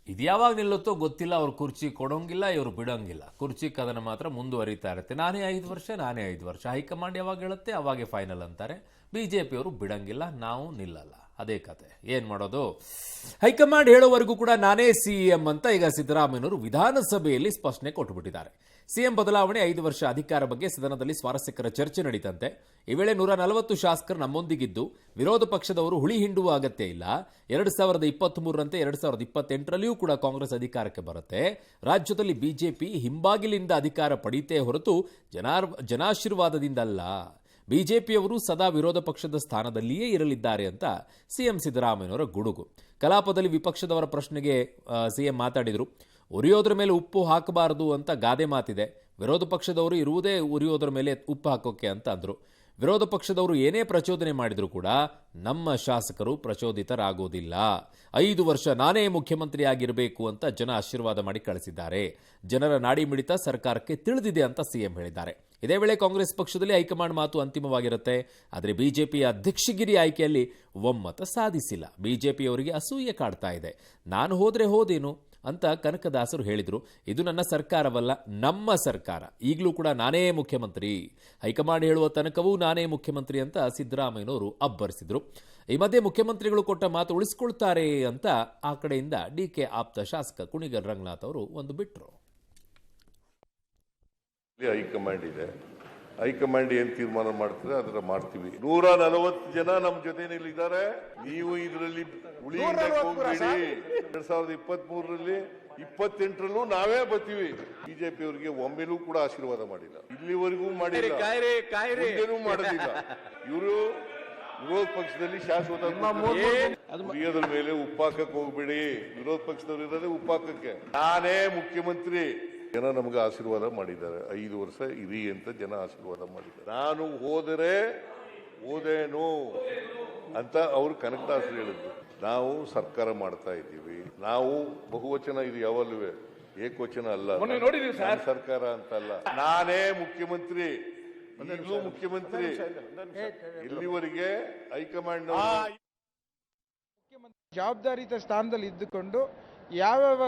ಇದು ಯಾವಾಗ ನಿಲ್ಲುತ್ತೋ ಗೊತ್ತಿಲ್ಲ. ಅವ್ರು ಕುರ್ಚಿ ಕೊಡೋಂಗಿಲ್ಲ, ಇವರು ಬಿಡೋಂಗಿಲ್ಲ. ಕುರ್ಚಿ ಕದನ ಮಾತ್ರ ಮುಂದುವರಿತಾ ಇರುತ್ತೆ. ನಾನೇ 5 ವರ್ಷ. ಹೈಕಮಾಂಡ್ ಯಾವಾಗ ಹೇಳುತ್ತೆ ಅವಾಗೆ ಫೈನಲ್ ಅಂತಾರೆ. ಬಿಜೆಪಿಯವರು ಬಿಡಂಗಿಲ್ಲ, ನಾವು ನಿಲ್ಲಲ್ಲ. ಅದೇ ಕತೆ. ಏನ್ ಮಾಡೋದು? ಹೈಕಮಾಂಡ್ ಹೇಳೋವರೆಗೂ ಕೂಡ ನಾನೇ ಸಿಎಂ ಅಂತ ಈಗ ಸಿದ್ದರಾಮಯ್ಯನವರು ವಿಧಾನಸಭೆಯಲ್ಲಿ ಸ್ಪಷ್ಟನೆ ಕೊಟ್ಟುಬಿಟ್ಟಿದ್ದಾರೆ. ಸಿಎಂ ಬದಲಾವಣೆ 5 ವರ್ಷ ಅಧಿಕಾರ ಬಗ್ಗೆ ಸದನದಲ್ಲಿ ಸ್ವಾರಸ್ಯಕರ ಚರ್ಚೆ ನಡೀತಂತೆ. ಈ ವೇಳೆ 140 ಶಾಸಕರು ನಮ್ಮೊಂದಿಗಿದ್ದು ವಿರೋಧ ಪಕ್ಷದವರು ಹುಳಿ ಹಿಂಡುವ ಅಗತ್ಯ ಇಲ್ಲ. 2023ರಂತೆ 2028ರಲ್ಲಿಯೂ ಕೂಡ ಕಾಂಗ್ರೆಸ್ ಅಧಿಕಾರಕ್ಕೆ ಬರುತ್ತೆ. ರಾಜ್ಯದಲ್ಲಿ ಬಿಜೆಪಿ ಹಿಂಬಾಗಿಲಿಂದ ಅಧಿಕಾರ ಪಡೀತೇ ಹೊರತು ಜನಾಶೀರ್ವಾದದಿಂದಲ್ಲ. ಬಿಜೆಪಿಯವರು ಸದಾ ವಿರೋಧ ಪಕ್ಷದ ಸ್ಥಾನದಲ್ಲಿಯೇ ಇರಲಿದ್ದಾರೆ ಅಂತ ಸಿಎಂ ಸಿದ್ದರಾಮಯ್ಯನವರ ಗುಡುಗು. ಕಲಾಪದಲ್ಲಿ ವಿಪಕ್ಷದವರ ಪ್ರಶ್ನೆಗೆ ಸಿಎಂ ಮಾತಾಡಿದರು. ಉರಿಯೋದ್ರ ಮೇಲೆ ಉಪ್ಪು ಹಾಕಬಾರದು ಅಂತ ಗಾದೆ ಮಾತಿದೆ. ವಿರೋಧ ಪಕ್ಷದವರು ಇರುವುದೇ ಉರಿಯೋದ್ರ ಮೇಲೆ ಉಪ್ಪು ಹಾಕೋಕೆ ಅಂತ ಅಂದರು. ವಿರೋಧ ಪಕ್ಷದವರು ಏನೇ ಪ್ರಚೋದನೆ ಮಾಡಿದರೂ ಕೂಡ ನಮ್ಮ ಶಾಸಕರು ಪ್ರಚೋದಿತರಾಗೋದಿಲ್ಲ. 5 ವರ್ಷ ನಾನೇ ಮುಖ್ಯಮಂತ್ರಿಯಾಗಿರಬೇಕು ಅಂತ ಜನ ಆಶೀರ್ವಾದ ಮಾಡಿ ಕಳಿಸಿದ್ದಾರೆ. ಜನರ ನಾಡಿ ಮಿಡಿತ ಸರ್ಕಾರಕ್ಕೆ ತಿಳಿದಿದೆ ಅಂತ ಸಿಎಂ ಹೇಳಿದ್ದಾರೆ. ಇದೇ ವೇಳೆ ಕಾಂಗ್ರೆಸ್ ಪಕ್ಷದಲ್ಲಿ ಹೈಕಮಾಂಡ್ ಮಾತು ಅಂತಿಮವಾಗಿರುತ್ತೆ. ಆದರೆ ಬಿಜೆಪಿಯ ಅಧ್ಯಕ್ಷಗಿರಿ ಆಯ್ಕೆಯಲ್ಲಿ ಒಮ್ಮತ ಸಾಧಿಸಿಲ್ಲ. ಬಿಜೆಪಿಯವರಿಗೆ ಅಸೂಯೆ ಕಾಡ್ತಾ ಇದೆ. ನಾನು ಹೋದ್ರೆ ಹೋದೇನು ಅಂತ ಕನಕದಾಸರು ಹೇಳಿದರು. ಇದು ನನ್ನ ಸರ್ಕಾರವಲ್ಲ, ನಮ್ಮ ಸರ್ಕಾರ. ಈಗಲೂ ಕೂಡ ನಾನೇ ಮುಖ್ಯಮಂತ್ರಿ. ಹೈಕಮಾಂಡ್ ಹೇಳುವ ತನಕವೂ ನಾನೇ ಮುಖ್ಯಮಂತ್ರಿ ಅಂತ ಸಿದ್ದರಾಮಯ್ಯನವರು ಅಬ್ಬರಿಸಿದರು. ಈ ಮಧ್ಯೆ ಮುಖ್ಯಮಂತ್ರಿಗಳು ಕೊಟ್ಟ ಮಾತು ಉಳಿಸಿಕೊಳ್ತಾರೆ ಅಂತ ಆ ಕಡೆಯಿಂದ ಡಿಕೆ ಆಪ್ತ ಶಾಸಕ ಕುಣಿಗಲ್ ರಂಗನಾಥ್ ಅವರು ಒಂದು ಬಿಟ್ಟರು. ಹೈಕಮಾಂಡ್ ಇದೆ. ಹೈಕಮಾಂಡ್ ಏನ್ ತೀರ್ಮಾನ ಮಾಡ್ತಾರೆ ಅದರ ಮಾಡ್ತೀವಿ. 140 ಜನ ನಮ್ಮ ಜೊತೆನಲ್ಲಿದ್ದಾರೆ. ನೀವು ಇದರಲ್ಲಿ ಉಳಿ ಹೋಗ್ಬೇಡಿ. 2023ರಲ್ಲಿ 28ರಲ್ಲೂ ನಾವೇ ಬರ್ತೀವಿ. ಬಿಜೆಪಿ ಅವರಿಗೆ ಒಮ್ಮೆಲೂ ಕೂಡ ಆಶೀರ್ವಾದ ಮಾಡಿಲ್ಲ, ಇಲ್ಲಿವರೆಗೂ ಮಾಡಿಲ್ಲ, ಮುಂದೇನೂ ಮಾಡೋದಿಲ್ಲ. ಇವರು ವಿರೋಧ ಪಕ್ಷದಲ್ಲಿ ಶಾಶ್ವತ. ಉಳಿಯೋದ್ರ ಮೇಲೆ ಉಪ್ಪಾಕಕ್ಕೆ ಹೋಗ್ಬೇಡಿ. ವಿರೋಧ ಪಕ್ಷದವ್ರು ಇರೋದೇ ಉಪ್ಪಾಕಕ್ಕೆ. ನಾನೇ ಮುಖ್ಯಮಂತ್ರಿ. ಜನ ನಮ್ಗೆ ಆಶೀರ್ವಾದ ಮಾಡಿದ್ದಾರೆ. 5 ವರ್ಷ ಇರಿ ಅಂತ ಜನ ಆಶೀರ್ವಾದ ಮಾಡಿದ್ದಾರೆ. ನಾನು ಹೋದೇನು ಅಂತ ಅವರು ಕನಕದಾಸರು ಹೇಳಿದ್ರು. ನಾವು ಸರ್ಕಾರ ಮಾಡ್ತಾ ಇದ್ದೀವಿ. ನಾವು ಬಹುವಚನ ಇದು ಯಾವಲ್ಲೂ ಏಕವಚನ ಅಲ್ಲ. ಸರ್ಕಾರ ಅಂತಲ್ಲ. ನಾನೇ ಮುಖ್ಯಮಂತ್ರಿ, ಈಗಲೂ ಮುಖ್ಯಮಂತ್ರಿ. ಇಲ್ಲಿವರೆಗೆ ಹೈಕಮಾಂಡ್ ಜವಾಬ್ದಾರಿತ ಸ್ಥಾನದಲ್ಲಿ ಇದ್ದುಕೊಂಡು ಯಾವ್ಯಾವ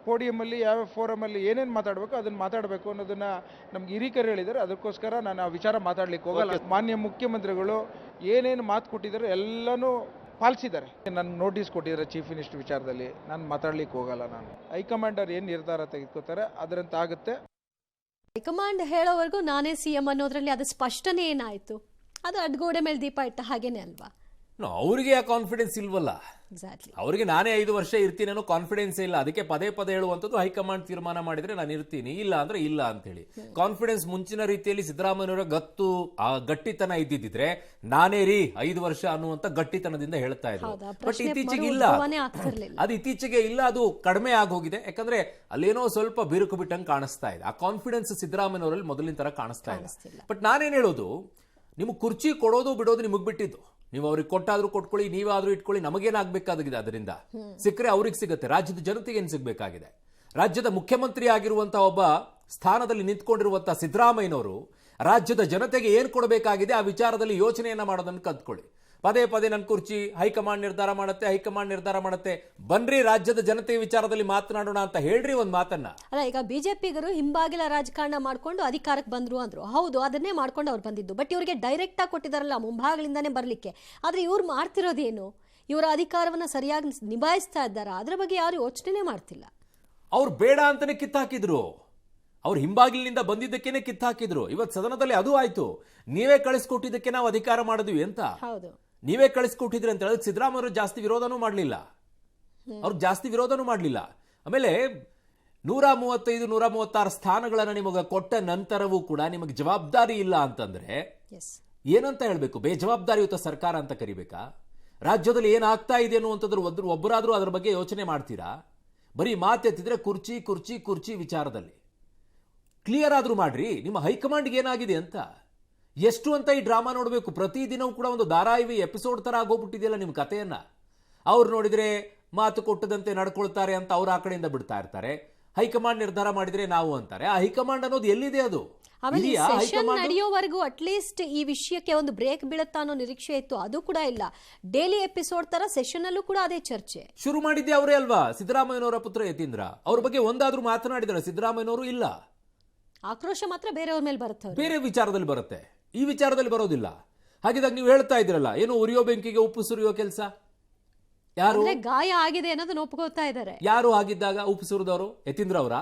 ಪೋಡಿಯಮಲ್ಲಿ ಯಾವ ಫೋರಮಲ್ಲಿ ಏನೇನು ಮಾತಾಡಬೇಕು ಅದನ್ನು ಮಾತಾಡಬೇಕು ಅನ್ನೋದನ್ನ ನಮ್ಗೆ ಹಿರಿಕರು ಹೇಳಿದ್ದಾರೆ. ಅದಕ್ಕೋಸ್ಕರ ನಾನು ಆ ವಿಚಾರ ಮಾತಾಡ್ಲಿಕ್ಕೆ ಹೋಗಲ್ಲ. ಮಾನ್ಯ ಮುಖ್ಯಮಂತ್ರಿಗಳು ಏನೇನು ಮಾತು ಕೊಟ್ಟಿದ್ದಾರೆ ಎಲ್ಲನೂ ಪಾಲಿಸಿದ್ದಾರೆ. ನನ್ನ ನೋಟಿಸ್ ಕೊಟ್ಟಿದ್ದಾರೆ ಚೀಫ್ ಮಿನಿಸ್ಟರ್ ವಿಚಾರದಲ್ಲಿ. ನಾನು ಮಾತಾಡ್ಲಿಕ್ಕೆ ಹೋಗಲ್ಲ. ನಾನು ಹೈಕಮಾಂಡ್ ಅವ್ರು ಏನು ನಿರ್ಧಾರ ತೆಗೆದುಕೋತಾರೆ ಅದರಂತ ಆಗುತ್ತೆ. ಹೈಕಮಾಂಡ್ ಹೇಳೋವರೆಗೂ ನಾನೇ ಸಿಎಂ ಅನ್ನೋದ್ರಲ್ಲಿ ಅದು ಸ್ಪಷ್ಟನೆ ಏನಾಯ್ತು? ಅದು ಅಡ್ಗೋಡೆ ಮೇಲೆ ದೀಪ ಇಟ್ಟ ಹಾಗೇನೆ ಅಲ್ವಾ? ಅವರಿಗೆ ಆ ಕಾನ್ಫಿಡೆನ್ಸ್ ಇಲ್ವಲ್ಲ. ಅವರಿಗೆ ನಾನೇ 5 ವರ್ಷ ಇರ್ತೀನಿ ಅನ್ನೋ ಕಾನ್ಫಿಡೆನ್ಸ್ ಇಲ್ಲ. ಅದಕ್ಕೆ ಪದೇ ಪದೇ ಹೇಳುವಂಥದ್ದು ಹೈಕಮಾಂಡ್ ತೀರ್ಮಾನ ಮಾಡಿದ್ರೆ ನಾನು ಇರ್ತೀನಿ, ಇಲ್ಲ ಅಂದ್ರೆ ಇಲ್ಲ ಅಂತ ಹೇಳಿ. ಕಾನ್ಫಿಡೆನ್ಸ್ ಮುಂಚಿನ ರೀತಿಯಲ್ಲಿ ಸಿದ್ದರಾಮಯ್ಯನವರ ಗಟ್ಟಿತನ ಇದ್ದಿದ್ರೆ ನಾನೇ ರೀ 5 ವರ್ಷ ಅನ್ನುವಂತ ಗಟ್ಟಿತನದಿಂದ ಹೇಳ್ತಾ ಇದ್ರು. ಬಟ್ ಇತ್ತೀಚೆಗೆ ಇಲ್ಲ, ಅದು ಇತ್ತೀಚೆಗೆ ಇಲ್ಲ, ಅದು ಕಡಿಮೆ ಆಗೋಗಿದೆ. ಯಾಕಂದ್ರೆ ಅಲ್ಲೇನೋ ಸ್ವಲ್ಪ ಬಿರುಕು ಬಿಟ್ಟಂಗೆ ಕಾಣಿಸ್ತಾ ಇದೆ. ಆ ಕಾನ್ಫಿಡೆನ್ಸ್ ಸಿದ್ದರಾಮಯ್ಯನವರಲ್ಲಿ ಮೊದಲಿನ ತರ ಕಾಣಿಸ್ತಾ ಇಲ್ಲ. ಬಟ್ ನಾನೇನ್ ಹೇಳೋದು, ನಿಮ್ಗೆ ಕುರ್ಚಿ ಕೊಡೋದು ಬಿಡೋದು ನಿಮಗ್ ಬಿಟ್ಟಿದ್ದು. ನೀವು ಅವ್ರಿಗೆ ಕೊಟ್ಟಾದ್ರೂ ಕೊಟ್ಕೊಳ್ಳಿ, ನೀವಾದ್ರೂ ಇಟ್ಕೊಳ್ಳಿ, ನಮಗೇನಾಗಬೇಕಾಗಿದೆ ಅದರಿಂದ. ಸಿಕ್ಕರೆ ಅವ್ರಿಗೆ ಸಿಗುತ್ತೆ, ರಾಜ್ಯದ ಜನತೆಗೆ ಏನು ಸಿಗಬೇಕಾಗಿದೆ? ರಾಜ್ಯದ ಮುಖ್ಯಮಂತ್ರಿ ಆಗಿರುವಂತಹ ಒಬ್ಬ ಸ್ಥಾನದಲ್ಲಿ ನಿಂತ್ಕೊಂಡಿರುವಂತಹ ಸಿದ್ದರಾಮಯ್ಯನವರು ರಾಜ್ಯದ ಜನತೆಗೆ ಏನು ಕೊಡಬೇಕಾಗಿದೆ ಆ ವಿಚಾರದಲ್ಲಿ ಯೋಚನೆಯನ್ನ ಮಾಡೋದನ್ನು ಕಲ್ತ್ಕೊಳ್ಳಿ. ಪದೇ ಪದೇ ನನ್ನ ಕುರ್ಚಿ ಹೈಕಮಾಂಡ್ ನಿರ್ಧಾರ ಮಾಡುತ್ತೆ. ಬನ್ರಿ ರಾಜ್ಯದ ಜನತೆ ವಿಚಾರದಲ್ಲಿ ಮಾತನಾಡೋಣ ಅಂತ ಹೇಳ್ರಿ ಒಂದು ಮಾತನ್ನ. ಅಲ್ಲ, ಈಗ ಬಿಜೆಪಿಗರು ಹಿಂಬಾಗಿಲ ರಾಜಕಾರಣ ಮಾಡ್ಕೊಂಡು ಅಧಿಕಾರಕ್ಕೆ ಬಂದ್ರು ಅಂದ್ರು. ಹೌದು, ಅದನ್ನೇ ಮಾಡ್ಕೊಂಡು ಅವ್ರು ಬಂದಿದ್ದು. ಬಟ್ ಇವರಿಗೆ ಡೈರೆಕ್ಟ್ ಆಗಿ ಕೊಟ್ಟಿದಾರಲ್ಲ ಮುಂಭಾಗಲಿಂದಾನೇ ಬರ್ಲಿಕ್ಕೆ. ಆದ್ರೆ ಇವ್ರು ಮಾಡ್ತಿರೋದೇನು? ಇವರ ಅಧಿಕಾರವನ್ನ ಸರಿಯಾಗಿ ನಿಭಾಯಿಸ್ತಾ ಇದ್ದಾರಾ? ಅದ್ರ ಬಗ್ಗೆ ಯಾರು ಯೋಚನೆ ಮಾಡ್ತಿಲ್ಲ. ಅವ್ರು ಬೇಡ ಅಂತಾನೆ ಕಿತ್ತಾಕಿದ್ರು. ಅವ್ರು ಹಿಂಬಾಗಿಲಿನಿಂದ ಬಂದಿದ್ದಕ್ಕೇನೆ ಕಿತ್ತಾಕಿದ್ರು. ಇವತ್ತು ಸದನದಲ್ಲಿ ಅದು ಆಯ್ತು. ನೀವೇ ಕಳಿಸ್ಕೊಟ್ಟಿದ್ದಕ್ಕೆ ನಾವು ಅಧಿಕಾರ ಮಾಡಿದ್ವಿ ಅಂತ. ಹೌದು, ನೀವೇ ಕಳಿಸ್ಕೊಟ್ಟಿದ್ರಿ ಅಂತ ಹೇಳಿದ್ರೆ ಸಿದ್ದರಾಮಯ್ಯ ಜಾಸ್ತಿ ವಿರೋಧನೂ ಮಾಡಲಿಲ್ಲ. ಆಮೇಲೆ 135 136 ಸ್ಥಾನಗಳನ್ನು ನಿಮಗೆ ಕೊಟ್ಟ ನಂತರವೂ ಕೂಡ ನಿಮಗೆ ಜವಾಬ್ದಾರಿ ಇಲ್ಲ ಅಂತಂದ್ರೆ ಏನಂತ ಹೇಳ್ಬೇಕು? ಬೇಜವಾಬ್ದಾರಿಯುತ ಸರ್ಕಾರ ಅಂತ ಕರಿಬೇಕಾ? ರಾಜ್ಯದಲ್ಲಿ ಏನಾಗ್ತಾ ಇದೆ ಅನ್ನುವಂಥದ್ದು ಒಬ್ಬರಾದ್ರೂ ಅದರ ಬಗ್ಗೆ ಯೋಚನೆ ಮಾಡ್ತೀರಾ? ಬರೀ ಮಾತೆತ್ತಿದ್ರೆ ಕುರ್ಚಿ ವಿಚಾರದಲ್ಲಿ ಕ್ಲಿಯರ್ ಆದ್ರೂ ಮಾಡ್ರಿ. ನಿಮ್ಮ ಹೈಕಮಾಂಡ್ಗೆ ಏನಾಗಿದೆ ಅಂತ, ಎಷ್ಟು ಅಂತ ಈ ಡ್ರಾಮಾ ನೋಡಬೇಕು? ಪ್ರತಿದಿನವೂ ಕೂಡ ಒಂದು ಧಾರಾವಾಹಿ ಎಪಿಸೋಡ್ ತರ ಆಗೋಗ್ಬಿಟ್ಟಿದೆಯಲ್ಲ ನಿಮ್ಮ ಕಥೆಯನ್ನ. ಅವ್ರು ನೋಡಿದ್ರೆ ಮಾತು ಕೊಟ್ಟದಂತೆ ನಡ್ಕೊಳ್ತಾರೆ ಅಂತ ಅವ್ರು ಆ ಕಡೆಯಿಂದ ಬಿಡ್ತಾ ಇರ್ತಾರೆ. ಹೈಕಮಾಂಡ್ ನಿರ್ಧಾರ ಮಾಡಿದ್ರೆ ನಾವು ಅಂತಾರೆ. ಆ ಹೈಕಮಾಂಡ್ ಅನ್ನೋದು ಎಲ್ಲಿದೆ? ಅದು ಆಮೇಲೆ ಇದೆಯಾ ಸೆಷನ್ ಹೈಕಮಾಂಡ್? ನಡೆಯೋವರೆಗೂ ಅಟ್ಲೀಸ್ಟ್ ಈ ವಿಷಯಕ್ಕೆ ಒಂದು ಬ್ರೇಕ್ ಬೀಳುತ್ತಾ ಅನ್ನೋ ನಿರೀಕ್ಷೆ ಇತ್ತು, ಅದು ಕೂಡ ಇಲ್ಲ. ಡೈಲಿ ಎಪಿಸೋಡ್ ತರ ಸೆಷನ್ ಅಲ್ಲೂ ಕೂಡ ಅದೇ ಚರ್ಚೆ. ಶುರು ಮಾಡಿದ್ದೆ ಅವರೇ ಅಲ್ವಾ, ಸಿದ್ದರಾಮಯ್ಯನವರ ಪುತ್ರ ಯತೀಂದ್ರ. ಅವ್ರ ಬಗ್ಗೆ ಒಂದಾದ್ರೂ ಮಾತನಾಡಿದಾರೆ ಸಿದ್ದರಾಮಯ್ಯನವರು? ಇಲ್ಲ. ಆಕ್ರೋಶ ಮಾತ್ರ ಬೇರೆಯವ್ರ ಮೇಲೆ ಬರುತ್ತೆ, ಬೇರೆ ವಿಚಾರದಲ್ಲಿ ಬರುತ್ತೆ, ಈ ವಿಚಾರದಲ್ಲಿ ಬರೋದಿಲ್ಲ. ಹಾಗಿದಾಗ ನೀವು ಹೇಳ್ತಾ ಇದ್ರಲ್ಲ, ಏನು ಉರಿಯೋ ಬೆಂಕಿಗೆ ಉಪ್ಪು ಸುರಿಯೋ ಕೆಲಸ? ಯಾರು ಅಂದ್ರೆ ಗಾಯ ಆಗಿದೆ ಅನ್ನೋದನ್ನ ಒಪ್ಕೋತಾ ಇದ್ದಾರೆ. ಯಾರು ಆಗಿದ್ದಾಗ ಉಪ್ಪು ಸುರಿದವರು? ಯತೀಂದ್ರ ಅವರಾ?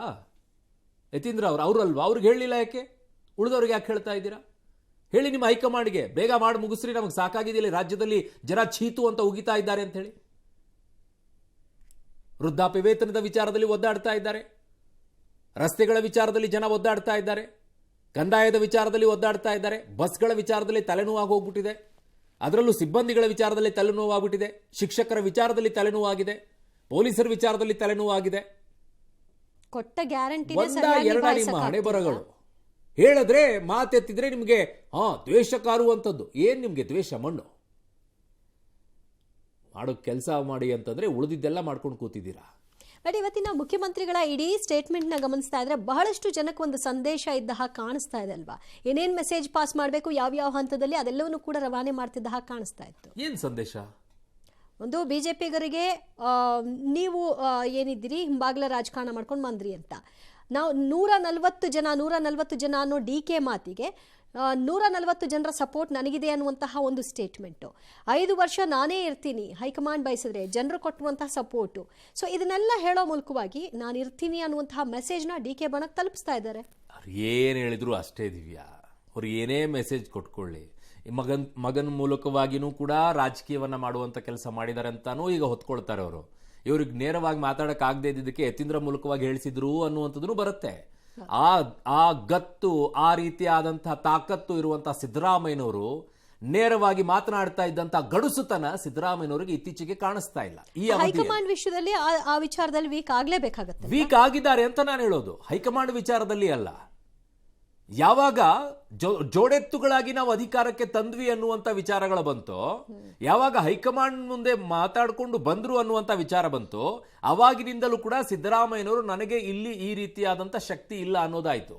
ಯತೀಂದ್ರ ಅವರು ಅವರಲ್ವಾ? ಅವ್ರಿಗೆ ಹೇಳಲಿಲ್ಲ ಯಾಕೆ? ಉಳಿದವ್ರಿಗೆ ಯಾಕೆ ಹೇಳ್ತಾ ಇದ್ದೀರಾ? ಹೇಳಿ ನಿಮ್ಮ ಹೈಕಮಾಂಡ್ಗೆ, ಬೇಗ ಮಾಡಿ ಮುಗಿಸ್ರಿ, ನಮಗೆ ಸಾಕಾಗಿದೆಯಲ್ಲಿ ರಾಜ್ಯದಲ್ಲಿ ಜನ ಚೀತು ಅಂತ ಉಗಿತಾ ಇದ್ದಾರೆ ಅಂತ ಹೇಳಿ. ವೃದ್ಧಾಪ್ಯ ವೇತನದ ವಿಚಾರದಲ್ಲಿ ಒದ್ದಾಡ್ತಾ ಇದ್ದಾರೆ, ರಸ್ತೆಗಳ ವಿಚಾರದಲ್ಲಿ ಜನ ಒದ್ದಾಡ್ತಾ ಇದ್ದಾರೆ, ಕಂದಾಯದ ವಿಚಾರದಲ್ಲಿ ಒದ್ದಾಡ್ತಾ ಇದ್ದಾರೆ, ಬಸ್ಗಳ ವಿಚಾರದಲ್ಲಿ ತಲೆನೋವಾಗಿ ಹೋಗ್ಬಿಟ್ಟಿದೆ, ಅದರಲ್ಲೂ ಸಿಬ್ಬಂದಿಗಳ ವಿಚಾರದಲ್ಲಿ ತಲೆನೋವಾಗ್ಬಿಟ್ಟಿದೆ, ಶಿಕ್ಷಕರ ವಿಚಾರದಲ್ಲಿ ತಲೆನೋವಾಗಿದೆ, ಪೊಲೀಸರ ವಿಚಾರದಲ್ಲಿ ತಲೆನೋವಾಗಿದೆ. ಕೊಟ್ಟ ಗ್ಯಾರಂಟಿ ಎರಡ ನಿಮ್ಮ ಹಣೆ ಬರಗಳು. ಹೇಳಿದ್ರೆ ಮಾತೆತ್ತಿದ್ರೆ ನಿಮಗೆ ದ್ವೇಷ ಕಾರುವಂಥದ್ದು. ಏನ್ ನಿಮ್ಗೆ ದ್ವೇಷ? ಮಣ್ಣು ಮಾಡೋ ಕೆಲಸ ಮಾಡಿ ಅಂತಂದ್ರೆ ಉಳಿದಿದ್ದೆಲ್ಲ ಮಾಡ್ಕೊಂಡು ಕೂತಿದ್ದೀರಾ. ಬಟ್ ಇವತ್ತಿನ ಮುಖ್ಯಮಂತ್ರಿಗಳ ಇಡೀ ಸ್ಟೇಟ್ಮೆಂಟ್ ನ ಗಮನಿಸ್ತಾ ಇದ್ರೆ ಬಹಳಷ್ಟು ಜನಕ್ಕೆ ಒಂದು ಸಂದೇಶ ಇದ್ದ ಹಾಗೆ ಕಾಣಿಸ್ತಾ ಇದೆ ಅಲ್ವಾ? ಏನೇನ್ ಮೆಸೇಜ್ ಪಾಸ್ ಮಾಡಬೇಕು, ಯಾವ ಹಂತದಲ್ಲಿ, ಅದೆಲ್ಲವನ್ನೂ ಕೂಡ ರವಾನೆ ಮಾಡ್ತಿದ್ದ ಹಾಗೆ ಕಾಣಿಸ್ತಾ ಇತ್ತು. ಏನ್ ಸಂದೇಶ? ಒಂದು ಬಿಜೆಪಿಗರಿಗೆ ನೀವು ಏನಿದ್ದೀರಿ ಹಿಂಬಾಗ್ಲ ರಾಜಕಾರಣ ಮಾಡ್ಕೊಂಡು ಬಂದ್ರಿ ಅಂತ, ನಾವು 140 ಜನ ಅನ್ನೋ DK ಮಾತಿಗೆ 140 ಜನರ ಸಪೋರ್ಟ್ ನನಗಿದೆ ಅನ್ನುವಂತಹ ಒಂದು ಸ್ಟೇಟ್ಮೆಂಟು. 5 ವರ್ಷ ನಾನೇ ಇರ್ತೀನಿ ಹೈಕಮಾಂಡ್ ಬಯಸಿದ್ರೆ, ಜನರು ಕೊಟ್ಟುವಂತಹ ಸಪೋರ್ಟು. ಸೊ ಇದನ್ನೆಲ್ಲ ಹೇಳೋ ಮೂಲಕವಾಗಿ ನಾನು ಇರ್ತೀನಿ ಅನ್ನುವಂತಹ ಮೆಸೇಜ್ನ DK ಬಣಕ್ಕೆ ತಲುಪಿಸ್ತಾ ಇದ್ದಾರೆ. ಏನು ಹೇಳಿದ್ರು ಅಷ್ಟೇ ದಿವ್ಯಾ. ಅವ್ರು ಏನೇ ಮೆಸೇಜ್ ಕೊಟ್ಕೊಳ್ಳಿ, ಮಗನ ಮೂಲಕವಾಗಿನೂ ಕೂಡ ರಾಜಕೀಯವನ್ನ ಮಾಡುವಂತ ಕೆಲಸ ಮಾಡಿದ್ದಾರೆ ಅಂತಾನೂ ಈಗ ಹೊತ್ಕೊಳ್ತಾರೆ ಅವರು. ಇವ್ರಿಗೆ ನೇರವಾಗಿ ಮಾತಾಡಕ್ಕಾಗದೇ ಇದ್ದಿದ್ದಕ್ಕೆ ಯತೀಂದ್ರ ಮೂಲಕವಾಗಿ ಹೇಳಿಸಿದ್ರು ಅನ್ನುವಂಥದ್ದು ಬರುತ್ತೆ. ಆ ಗತ್ತು, ಆ ರೀತಿಯಾದಂತಹ ತಾಕತ್ತು ಇರುವಂತಹ ಸಿದ್ದರಾಮಯ್ಯನವರು ನೇರವಾಗಿ ಮಾತನಾಡ್ತಾ ಇದ್ದಂತಹ ಗಡುಸುತನ ಸಿದ್ದರಾಮಯ್ಯನವರಿಗೆ ಇತ್ತೀಚೆಗೆ ಕಾಣಿಸ್ತಾ ಇಲ್ಲ. ಈ ಹೈಕಮಾಂಡ್ ವಿಷಯದಲ್ಲಿ ಆ ವಿಚಾರದಲ್ಲಿ ವೀಕ್ ಆಗ್ಲೇಬೇಕಾಗತ್ತೆ. ವೀಕ್ ಆಗಿದ್ದಾರೆ ಅಂತ ನಾನು ಹೇಳೋದು, ಹೈಕಮಾಂಡ್ ವಿಚಾರದಲ್ಲಿ ಅಲ್ಲ. ಯಾವಾಗ ಜೋಡೆತ್ತುಗಳಾಗಿ ನಾವು ಅಧಿಕಾರಕ್ಕೆ ತಂದ್ವಿ ಅನ್ನುವಂತ ವಿಚಾರಗಳು ಬಂತು, ಯಾವಾಗ ಹೈಕಮಾಂಡ್ ಮುಂದೆ ಮಾತಾಡಿಕೊಂಡು ಬಂದ್ರು ಅನ್ನುವಂತ ವಿಚಾರ ಬಂತು, ಅವಾಗಿನಿಂದಲೂ ಕೂಡ ಸಿದ್ದರಾಮಯ್ಯನವರು ನನಗೆ ಇಲ್ಲಿ ಈ ರೀತಿಯಾದಂಥ ಶಕ್ತಿ ಇಲ್ಲ ಅನ್ನೋದಾಯ್ತು.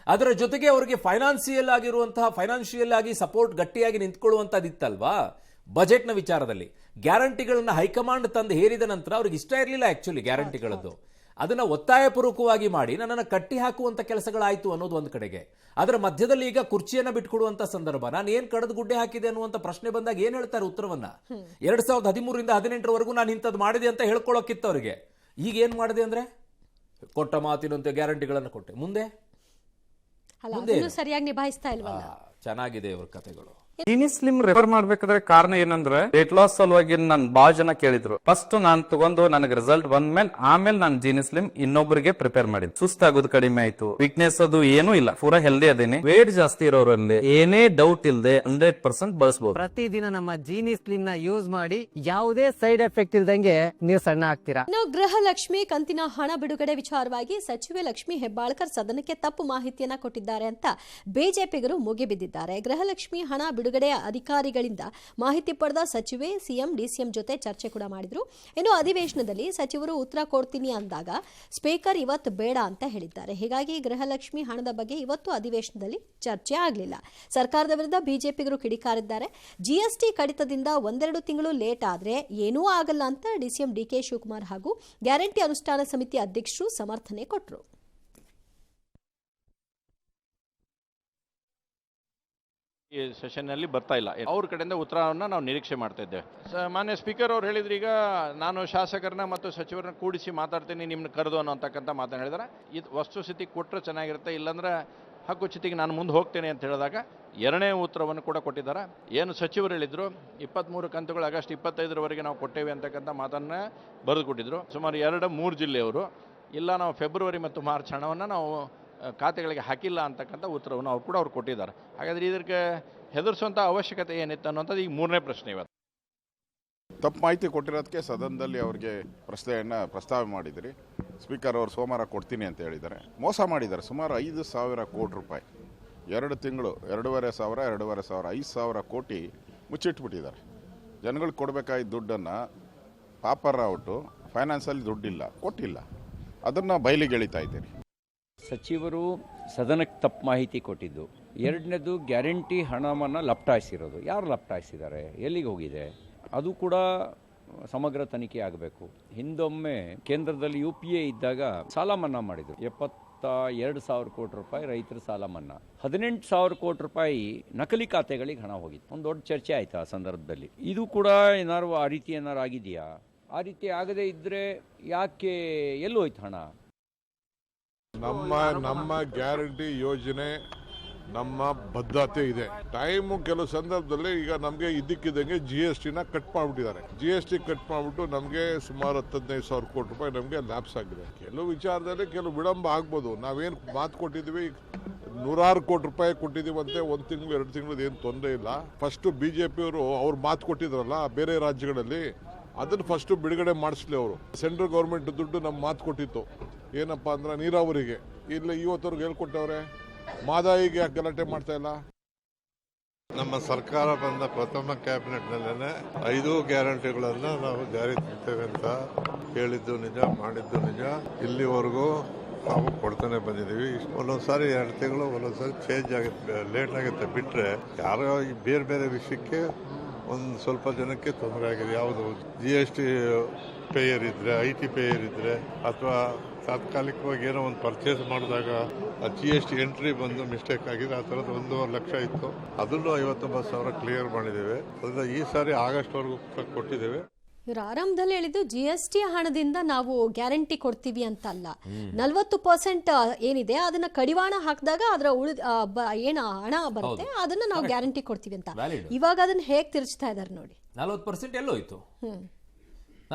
ಅದರ ಜೊತೆಗೆ ಅವರಿಗೆ ಫೈನಾನ್ಷಿಯಲ್ ಆಗಿ ಸಪೋರ್ಟ್ ಗಟ್ಟಿಯಾಗಿ ನಿಂತ್ಕೊಳ್ಳುವಂಥದ್ದಿತ್ತಲ್ವಾ. ಬಜೆಟ್ನ ವಿಚಾರದಲ್ಲಿ ಗ್ಯಾರಂಟಿಗಳನ್ನ ಹೈಕಮಾಂಡ್ ತಂದು ಹೇರಿದ ನಂತರ ಅವ್ರಿಗೆ ಇಷ್ಟ ಇರಲಿಲ್ಲ ಆಕ್ಚುಲಿ ಗ್ಯಾರಂಟಿಗಳದ್ದು. ಅದನ್ನ ಒತ್ತಾಯಪೂರ್ವಕವಾಗಿ ಮಾಡಿ ನನ್ನನ್ನು ಕಟ್ಟಿ ಹಾಕುವಂತ ಕೆಲಸಗಳಾಯ್ತು ಅನ್ನೋದು ಒಂದು ಕಡೆಗೆ. ಅದರ ಮಧ್ಯದಲ್ಲಿ ಈಗ ಕುರ್ಚಿಯನ್ನ ಬಿಟ್ಕೊಡುವಂತ ಸಂದರ್ಭ, ನಾನು ಏನ್ ಕಡದ ಗುಡ್ಡೆ ಹಾಕಿದೆ ಅನ್ನುವಂತ ಪ್ರಶ್ನೆ ಬಂದಾಗ ಏನ್ ಹೇಳ್ತಾರೆ ಉತ್ತರವನ್ನ? 2013ರಿಂದ 2018ರವರೆಗೂ ನಾನು ಇಂಥದ್ದು ಮಾಡಿದೆ ಅಂತ ಹೇಳ್ಕೊಳ್ಳೋಕಿತ್ತು ಅವರಿಗೆ. ಈಗ ಏನ್ ಮಾಡಿದೆ ಅಂದ್ರೆ, ಕೊಟ್ಟ ಮಾತಿನಂತೆ ಗ್ಯಾರಂಟಿಗಳನ್ನು ಕೊಟ್ಟೆ, ಮುಂದೆ ಸರಿಯಾಗಿ ನಿಭಾಯಿಸ್ತಾ ಇಲ್ವಲ್ಲ. ಚೆನ್ನಾಗಿದೆ ಇವ್ರ ಕಥೆಗಳು. ಜೀನಿ ಸ್ಲಿಮ್ ರೆಫರ್ ಮಾಡ್ಬೇಕಾದ್ರೆ ಕಾರಣ ಏನಂದ್ರೆ ವೇಟ್ ಲಾಸ್ ಸಲುವಾಗಿ ನನ್ ಬಾಳ ಜನ ಕೇಳಿದ್ರು. ಫಸ್ಟ್ ನಾನ್ ತಗೊಂಡು ನನಗೆ ರಿಸಲ್ಟ್ ಬಂದ್ಮೇಲೆ ಆಮೇಲೆ ನಾನು ಜೀನಿ ಸ್ಲಿಮ್ ಇನ್ನೊಬ್ಬರಿಗೆ ಪ್ರಿಪೇರ್ ಮಾಡಿದ್. ಸುಸ್ತಾಗೋದು ಕಡಿಮೆ ಆಯ್ತು, ವೀಕ್ನೆಸ್ ಅದು ಏನೂ ಇಲ್ಲ, ಪೂರಾ ಹೆಲ್ದಿ ಅದೇನೆ. ವೇಟ್ ಜಾಸ್ತಿ ಇರೋರಲ್ಲಿ ಏನೇ ಡೌಟ್ ಇಲ್ಲದೆ 100% ಬಳಸಬಹುದು. ಪ್ರತಿದಿನ ನಮ್ಮ ಜೀನಿ ಸ್ಲಿಮ್ ನ ಯೂಸ್ ಮಾಡಿ ಯಾವುದೇ ಸೈಡ್ ಎಫೆಕ್ಟ್ ಇಲ್ದಂಗೆ ನೀವು ಸಣ್ಣ ಆಗ್ತೀರಾ. ನಾವು ಗೃಹಲಕ್ಷ್ಮಿ ಕಂತಿನ ಹಣ ಬಿಡುಗಡೆ ವಿಚಾರವಾಗಿ ಸಚಿವೆ ಲಕ್ಷ್ಮಿ ಹೆಬ್ಬಾಳ್ಕರ್ ಸದನಕ್ಕೆ ತಪ್ಪು ಮಾಹಿತಿಯನ್ನ ಕೊಟ್ಟಿದ್ದಾರೆ ಅಂತ ಬಿಜೆಪಿಗರು ಮುಗಿಬಿದ್ದಿದ್ದಾರೆ. ಗೃಹಲಕ್ಷ್ಮಿ ಹಣ ಬಿಡುಗಡೆಯ ಅಧಿಕಾರಿಗಳಿಂದ ಮಾಹಿತಿ ಪಡೆದ ಸಚಿವೆ ಸಿಎಂ ಡಿಸಿಎಂ ಜೊತೆ ಚರ್ಚೆ ಕೂಡ ಮಾಡಿದ್ರು. ಇನ್ನು ಅಧಿವೇಶನದಲ್ಲಿ ಸಚಿವರು ಉತ್ತರ ಕೊಡ್ತೀನಿ ಅಂದಾಗ ಸ್ಪೀಕರ್ ಇವತ್ತು ಬೇಡ ಅಂತ ಹೇಳಿದ್ದಾರೆ. ಹೀಗಾಗಿ ಗೃಹಲಕ್ಷ್ಮಿ ಹಣದ ಬಗ್ಗೆ ಇವತ್ತು ಅಧಿವೇಶನದಲ್ಲಿ ಚರ್ಚೆ ಆಗಲಿಲ್ಲ. ಸರ್ಕಾರದ ವಿರುದ್ಧ ಬಿಜೆಪಿಗರು ಕಿಡಿಕಾರಿದ್ದಾರೆ. ಜಿಎಸ್ಟಿ ಕಡಿತದಿಂದ 1-2 ತಿಂಗಳು ಲೇಟ್ ಆದ್ರೆ ಏನೂ ಆಗಲ್ಲ ಅಂತ ಡಿಸಿಎಂ ಡಿಕೆ ಶಿವಕುಮಾರ್ ಹಾಗೂ ಗ್ಯಾರಂಟಿ ಅನುಷ್ಠಾನ ಸಮಿತಿ ಅಧ್ಯಕ್ಷರು ಸಮರ್ಥನೆ ಕೊಟ್ಟರು. ಈ ಸೆಷನ್ನಲ್ಲಿ ಬರ್ತಾ ಇಲ್ಲ, ಅವ್ರ ಕಡೆಯಿಂದ ಉತ್ತರವನ್ನು ನಾವು ನಿರೀಕ್ಷೆ ಮಾಡ್ತಾ ಇದ್ದೇವೆ. ಮಾನ್ಯ ಸ್ಪೀಕರ್ ಅವ್ರು ಹೇಳಿದ್ರು, ಈಗ ನಾನು ಶಾಸಕರನ್ನ ಮತ್ತು ಸಚಿವರನ್ನ ಕೂಡಿಸಿ ಮಾತಾಡ್ತೀನಿ ನಿಮ್ಮನ್ನ ಕರೆದು ಅನ್ನೋತಕ್ಕಂಥ ಮಾತನ್ನು ಹೇಳಿದಾರೆ. ಇದು ವಸ್ತುಸ್ಥಿತಿ ಕೊಟ್ಟರೆ ಚೆನ್ನಾಗಿರುತ್ತೆ, ಇಲ್ಲಾಂದ್ರೆ ಹಕ್ಕುಚ್ಯುತಿಗೆ ನಾನು ಮುಂದೆ ಹೋಗ್ತೇನೆ ಅಂತ ಹೇಳಿದಾಗ ಎರಡನೇ ಉತ್ತರವನ್ನು ಕೂಡ ಕೊಟ್ಟಿದ್ದಾರೆ. ಏನು ಸಚಿವರು ಹೇಳಿದ್ರು 23 ಕಂತುಗಳು ಆಗಸ್ಟ್ 25ರವರೆಗೆ ನಾವು ಕೊಟ್ಟೇವೆ ಅಂತಕ್ಕಂಥ ಮಾತನ್ನು ಬರೆದು ಕೊಟ್ಟಿದ್ರು. ಸುಮಾರು 2-3 ಜಿಲ್ಲೆಯವರು ಇಲ್ಲ ನಾವು ಫೆಬ್ರವರಿ ಮತ್ತು ಮಾರ್ಚ್ ಹಣವನ್ನು ನಾವು ಖಾತೆಗಳಿಗೆ ಹಾಕಿಲ್ಲ ಅಂತಕ್ಕಂಥ ಉತ್ತರವನ್ನು ಅವ್ರು ಕೊಟ್ಟಿದ್ದಾರೆ. ಹಾಗಾದರೆ ಇದಕ್ಕೆ ಹೆದರಿಸುವಂಥ ಅವಶ್ಯಕತೆ ಏನಿತ್ತು ಅನ್ನೋಂಥದ್ದು ಈಗ 3ನೇ ಪ್ರಶ್ನೆ. ಇವತ್ತು ತಪ್ಪು ಮಾಹಿತಿ ಕೊಟ್ಟಿರೋದಕ್ಕೆ ಸದನದಲ್ಲಿ ಅವ್ರಿಗೆ ಪ್ರಸ್ತಾವ ಮಾಡಿದ್ರಿ. ಸ್ಪೀಕರ್ ಅವರು ಸೋಮವಾರ ಕೊಡ್ತೀನಿ ಅಂತ ಹೇಳಿದ್ದಾರೆ. ಮೋಸ ಮಾಡಿದ್ದಾರೆ. ಸುಮಾರು 5,000 ಕೋಟಿ ರೂಪಾಯಿ 2 ತಿಂಗಳು 2,500 5,000 ಕೋಟಿ ಮುಚ್ಚಿಟ್ಬಿಟ್ಟಿದ್ದಾರೆ. ಜನಗಳಿಗೆ ಕೊಡಬೇಕಾಗಿದ್ದ ದುಡ್ಡನ್ನು ಪಾಪರ್ ಔಟು ಫೈನಾನ್ಸಲ್ಲಿ ದುಡ್ಡಿಲ್ಲ, ಕೊಟ್ಟಿಲ್ಲ. ಅದನ್ನು ಬಯಲಿಗೆ ಎಳಿತಾ ಇದ್ದೀನಿ. ಸಚಿವರು ಸದನಕ್ಕೆ ತಪ್ಪು ಮಾಹಿತಿ ಕೊಟ್ಟಿದ್ದು. ಎರಡನೇದು ಗ್ಯಾರಂಟಿ ಹಣವನ್ನು ಲಪ್ಟಾಯಿಸಿರೋದು. ಯಾರು ಲಪ್ಟಾಯಿಸಿದ್ದಾರೆ, ಎಲ್ಲಿಗೆ ಹೋಗಿದೆ, ಅದು ಕೂಡ ಸಮಗ್ರ ತನಿಖೆ ಆಗಬೇಕು. ಹಿಂದೊಮ್ಮೆ ಕೇಂದ್ರದಲ್ಲಿ UPA ಇದ್ದಾಗ ಸಾಲ ಮನ್ನಾ ಮಾಡಿದರು. 72,000 ಕೋಟಿ ರೂಪಾಯಿ ರೈತರ ಸಾಲ ಮನ್ನಾ. 18,000 ಕೋಟಿ ರೂಪಾಯಿ ನಕಲಿ ಖಾತೆಗಳಿಗೆ ಹಣ ಹೋಗಿತ್ತು. ಒಂದು ದೊಡ್ಡ ಚರ್ಚೆ ಆಯಿತು ಆ ಸಂದರ್ಭದಲ್ಲಿ. ಇದು ಕೂಡ ಏನಾರು ಆ ರೀತಿ ಏನಾರು ಆಗಿದೆಯಾ? ಆ ರೀತಿ ಆಗದೇ ಇದ್ದರೆ ಯಾಕೆ ಎಲ್ಲೋಯ್ತು ಹಣ? ನಮ್ಮ ಗ್ಯಾರಂಟಿ ಯೋಜನೆ ನಮ್ಮ ಬದ್ಧತೆ ಇದೆ. ಟೈಮು ಕೆಲವು ಸಂದರ್ಭದಲ್ಲಿ ಈಗ ನಮಗೆ ಇದ್ದಕ್ಕಿದ್ದಂಗೆ GSTನ ಕಟ್ ಮಾಡಿಬಿಟ್ಟಿದ್ದಾರೆ. GST ಕಟ್ ಮಾಡಿಬಿಟ್ಟು ನಮಗೆ ಸುಮಾರು 15,000 ಕೋಟಿ ರೂಪಾಯಿ ನಮಗೆ ಲ್ಯಾಪ್ಸ್ ಆಗಿದೆ. ಕೆಲವು ವಿಚಾರದಲ್ಲಿ ಕೆಲವು ವಿಳಂಬ ಆಗ್ಬೋದು. ನಾವೇನು ಮಾತು ಕೊಟ್ಟಿದ್ದೀವಿ, 100 ಕೋಟಿ ರೂಪಾಯಿ ಕೊಟ್ಟಿದ್ದೀವಂತೆ, 1 ತಿಂಗಳು 2 ತಿಂಗಳು ಏನು ತೊಂದರೆ ಇಲ್ಲ. ಫಸ್ಟ್ BJP ಅವರು ಅವ್ರು ಮಾತು ಕೊಟ್ಟಿದ್ರಲ್ಲ ಬೇರೆ ರಾಜ್ಯಗಳಲ್ಲಿ, ಅದನ್ನು ಫಸ್ಟು ಬಿಡುಗಡೆ ಮಾಡಿಸ್ಲಿ ಅವರು. ಸೆಂಟ್ರಲ್ ಗೌರ್ಮೆಂಟ್ ದುಡ್ಡು ನಮ್ಮ ಮಾತು ಕೊಟ್ಟಿತ್ತು, ಏನಪ್ಪ ಅಂದ್ರೆ ನೀರಾವರಿಗೆ. ಇಲ್ಲ ಇವತ್ತವ್ರಿಗೆ ಹೇಳ್ಕೊಟ್ಟವ್ರೆ, ಮಾದಾಯಿಗೆ ಯಾಕೆ ಗಲಾಟೆ ಮಾಡ್ತಾ ಇಲ್ಲ? ನಮ್ಮ ಸರ್ಕಾರ ಬಂದ ಪ್ರಥಮ ಕ್ಯಾಬಿನೆಟ್ನಲ್ಲೇ 5 ಗ್ಯಾರಂಟಿಗಳನ್ನು ನಾವು ಜಾರಿ ತರ್ತೇವೆ ಅಂತ ಹೇಳಿದ್ದು ನಿಜ, ಮಾಡಿದ್ದು ನಿಜ. ಇಲ್ಲಿವರೆಗೂ ನಾವು ಕೊಡ್ತಾನೆ ಬಂದಿದ್ದೀವಿ. ಒಂದೊಂದ್ಸಾರಿ 2 ತಿಂಗಳು, ಒಂದೊಂದ್ಸಾರಿ ಚೇಂಜ್ ಆಗುತ್ತೆ, ಲೇಟ್ ಆಗುತ್ತೆ. ಬಿಟ್ಟರೆ ಯಾರೋ ಬೇರೆ ಬೇರೆ ವಿಷಯಕ್ಕೆ ಒಂದು ಸ್ವಲ್ಪ ಜನಕ್ಕೆ ತೊಂದರೆ ಆಗಿದೆ. ಯಾವುದು GST ಪೇಯರ್ ಇದ್ರೆ, IT ಪೇಯರ್ ಇದ್ರೆ, ಅಥವಾ ತಾತ್ಕಾಲಿಕವಾಗಿ ಏನೋ ಒಂದು ಪರ್ಚೇಸ್ ಮಾಡಿದಾಗ ಆ GST ಎಂಟ್ರಿ ಬಂದು ಮಿಸ್ಟೇಕ್ ಆಗಿದೆ. ಆ ಥರದ್ದು 1.5 ಲಕ್ಷ ಇತ್ತು, ಅದನ್ನು 59,000 ಕ್ಲಿಯರ್ ಮಾಡಿದ್ದೇವೆ. ಅದರಿಂದ ಈ ಸಾರಿ ಆಗಸ್ಟ್ವರೆಗೂ ಕೊಟ್ಟಿದ್ದೇವೆ. ಇವರು ಆರಂಭದಲ್ಲಿ ಹೇಳಿದ್ದು GST ಹಣದಿಂದ ನಾವು ಗ್ಯಾರಂಟಿ ಕೊಡ್ತೀವಿ ಅಂತ ಅಲ್ಲ. 40% ಏನಿದೆ ಅದನ್ನ ಕಡಿವಾಣ ಹಾಕಿದಾಗ ಅದರ ಏನು ಹಣ ಬರುತ್ತೆ ಅದನ್ನ ನಾವು ಗ್ಯಾರಂಟಿ ಕೊಡ್ತೀವಿ ಅಂತ. ಇವಾಗ ಅದನ್ನ ಹೇಗೆ ತಿರ್ಚ್ತಾ ಇದಾರೆ ನೋಡಿ. 40% ಎಲ್ಲೋಯ್ತು?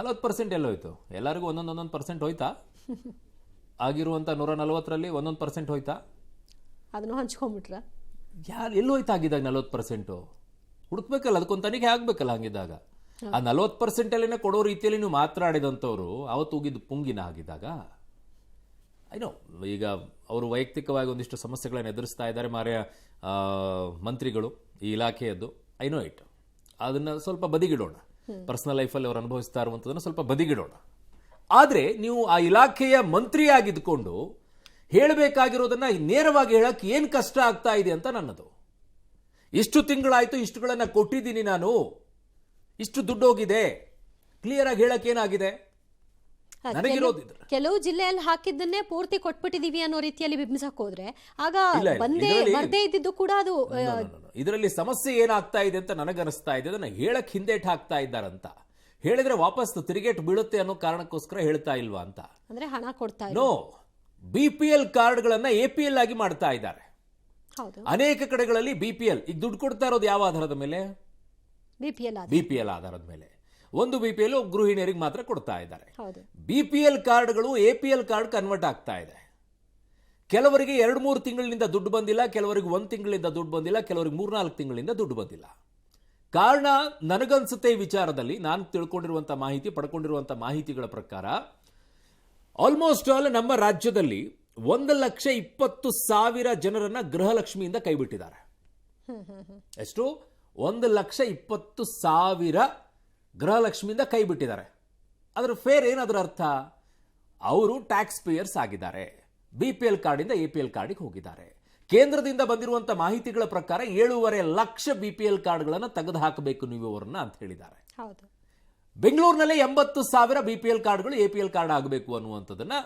40% ಎಲ್ಲೋಯ್ತು? ಎಲ್ಲರಿಗೂ ಒಂದೊಂದು ಪರ್ಸೆಂಟ್ ಹೋಯ್ತಾ? ಆಗಿರುವಂತ 140ರಲ್ಲಿ 1% ಹೋಯ್ತಾ? ಅದನ್ನು ಹಂಚ್ಕೊಂಡ್ಬಿಟ್ರ? ಯಾರು ಎಲ್ಲೋಯ್ತಾ ಆಗಿದ್ದಾಗ 40%? ಹುಡುಕ್ಬೇಕಲ್ಲ, ಅದಕ್ಕೊಂದು ತನಿಖೆ ಆಗ್ಬೇಕಲ್ಲ. ಹಂಗಿದ್ದಾಗ ಆ 40% ಕೊಡೋ ರೀತಿಯಲ್ಲಿ ನೀವು ಮಾತನಾಡಿದಂಥವ್ರು ಅವತ್ತು ಹೋಗಿದ್ದು ಪುಂಗಿನ ಆಗಿದ್ದಾಗ ಐನೋ. ಈಗ ಅವರು ವೈಯಕ್ತಿಕವಾಗಿ ಒಂದಿಷ್ಟು ಸಮಸ್ಯೆಗಳನ್ನು ಎದುರಿಸ್ತಾ ಇದ್ದಾರೆ ಮಾರ್ಯ ಮಂತ್ರಿಗಳು, ಈ ಇಲಾಖೆಯದ್ದು. ಐನೋ ಇಟ್, ಅದನ್ನು ಸ್ವಲ್ಪ ಬದಿಗಿಡೋಣ. ಪರ್ಸನಲ್ ಲೈಫಲ್ಲಿ ಅವರು ಅನುಭವಿಸ್ತಾ ಇರುವಂಥದ್ದನ್ನು ಸ್ವಲ್ಪ ಬದಿಗಿಡೋಣ. ಆದರೆ ನೀವು ಆ ಇಲಾಖೆಯ ಮಂತ್ರಿಯಾಗಿದ್ದುಕೊಂಡು ಹೇಳಬೇಕಾಗಿರೋದನ್ನ ನೇರವಾಗಿ ಹೇಳಕ್ಕೆ ಏನು ಕಷ್ಟ ಆಗ್ತಾ ಇದೆ ಅಂತ ನನ್ನದು. ಇಷ್ಟು ತಿಂಗಳಾಯ್ತು, ಇಷ್ಟುಗಳನ್ನು ಕೊಟ್ಟಿದ್ದೀನಿ ನಾನು, ಇಷ್ಟು ದುಡ್ಡು ಹೋಗಿದೆ, ಕ್ಲಿಯರ್ ಆಗಿ ಹೇಳಕ್ ಏನಾಗಿದೆ? ನನಗಿರೋದಿದ್ರೆ ಕೆಲವು ಜಿಲ್ಲೆಯಲ್ಲಿ ಹಾಕಿದ್ದನ್ನೇ ಪೂರ್ತಿ ಕೊಟ್ಬಿಟ್ಟಿದೀವಿ ಅನ್ನೋ ರೀತಿಯಲ್ಲಿ ಬಿಂಬಿಸಕ್ ಹೋದ್ರೆ ಆಗ ಬರ್ದೇ ಇದ್ದಿದ್ದು ಕೂಡ ಅದು. ಇದರಲ್ಲಿ ಸಮಸ್ಯೆ ಏನಾಗ್ತಾ ಇದೆ ಅಂತ ನನಗನಿಸ್ತಾ ಇದೆ, ಅದನ್ನ ಹೇಳಕ್ ಹಿಂದೇಟ್ ಹಾಕ್ತಾ ಇದ್ದಾರಂತ. ಹೇಳಿದ್ರೆ ವಾಪಸ್ ತಿರುಗೇಟ್ ಬೀಳುತ್ತೆ ಅನ್ನೋ ಕಾರಣಕ್ಕೋಸ್ಕರ ಹೇಳ್ತಾ ಇಲ್ವಾ ಅಂತ. ಅಂದ್ರೆ ಹಣ ಕೊಡ್ತಾ ನೋ, BPL ಕಾರ್ಡ್ಗಳನ್ನ APL ಆಗಿ ಮಾಡ್ತಾ ಇದ್ದಾರೆ. ಅನೇಕ ಕಡೆಗಳಲ್ಲಿ BPL. ಈಗ ದುಡ್ಡು ಕೊಡ್ತಾ ಇರೋದು ಯಾವ ಆಧಾರದ ಮೇಲೆ? BPL ಆಧಾರದ ಮೇಲೆ. ಒಂದು BPL ಗೃಹಿಣಿಯರಿಗೆ ಮಾತ್ರ ಕೊಡ್ತಾ ಇದ್ದಾರೆ. BPL ಕಾರ್ಡ್ಗಳು APL ಕಾರ್ಡ್ ಕನ್ವರ್ಟ್ ಆಗ್ತಾ ಇದೆ. ಕೆಲವರಿಗೆ 2-3 ತಿಂಗಳಿಂದ ದುಡ್ಡು ಬಂದಿಲ್ಲ, ಕೆಲವರಿಗೆ 1 ತಿಂಗಳಿಂದ ದುಡ್ಡು ಬಂದಿಲ್ಲ, ಕೆಲವರಿಗೆ 3-4 ತಿಂಗಳಿಂದ ದುಡ್ಡು ಬಂದಿಲ್ಲ. ಕಾರಣ ನನಗನ್ಸುತ್ತೆ ಈ ವಿಚಾರದಲ್ಲಿ, ನಾನು ತಿಳ್ಕೊಂಡಿರುವಂಥ ಮಾಹಿತಿ, ಪಡ್ಕೊಂಡಿರುವಂಥ ಮಾಹಿತಿಗಳ ಪ್ರಕಾರ ಆಲ್ಮೋಸ್ಟ್ ಆಲ್ ನಮ್ಮ ರಾಜ್ಯದಲ್ಲಿ 1,20,000 ಜನರನ್ನ ಗೃಹಲಕ್ಷ್ಮಿಯಿಂದ ಕೈಬಿಟ್ಟಿದ್ದಾರೆ. ಎಷ್ಟು? 1,20,000 ಗೃಹಲಕ್ಷ್ಮಿಯಿಂದ ಕೈಬಿಟ್ಟಿದ್ದಾರೆ. ಅದರ ಫೇರ್ ಏನದರ ಅರ್ಥ? ಅವರು ಟ್ಯಾಕ್ಸ್ ಪೇಯರ್ಸ್ ಆಗಿದ್ದಾರೆ, BPL ಕಾರ್ಡಿಂದ APL ಕಾರ್ಡಿಗೆ ಹೋಗಿದ್ದಾರೆ. ಕೇಂದ್ರದಿಂದ ಬಂದಿರುವಂಥ ಮಾಹಿತಿಗಳ ಪ್ರಕಾರ 7.5 ಲಕ್ಷ BPL ಕಾರ್ಡ್ಗಳನ್ನು ತೆಗೆದು ಹಾಕಬೇಕು ನೀವು ಅವರನ್ನ ಅಂತ ಹೇಳಿದ್ದಾರೆ. ಬೆಂಗಳೂರಿನಲ್ಲಿ 80,000 BPL ಕಾರ್ಡ್ಗಳು APL ಕಾರ್ಡ್ ಆಗಬೇಕು ಅನ್ನುವಂಥದ್ದನ್ನ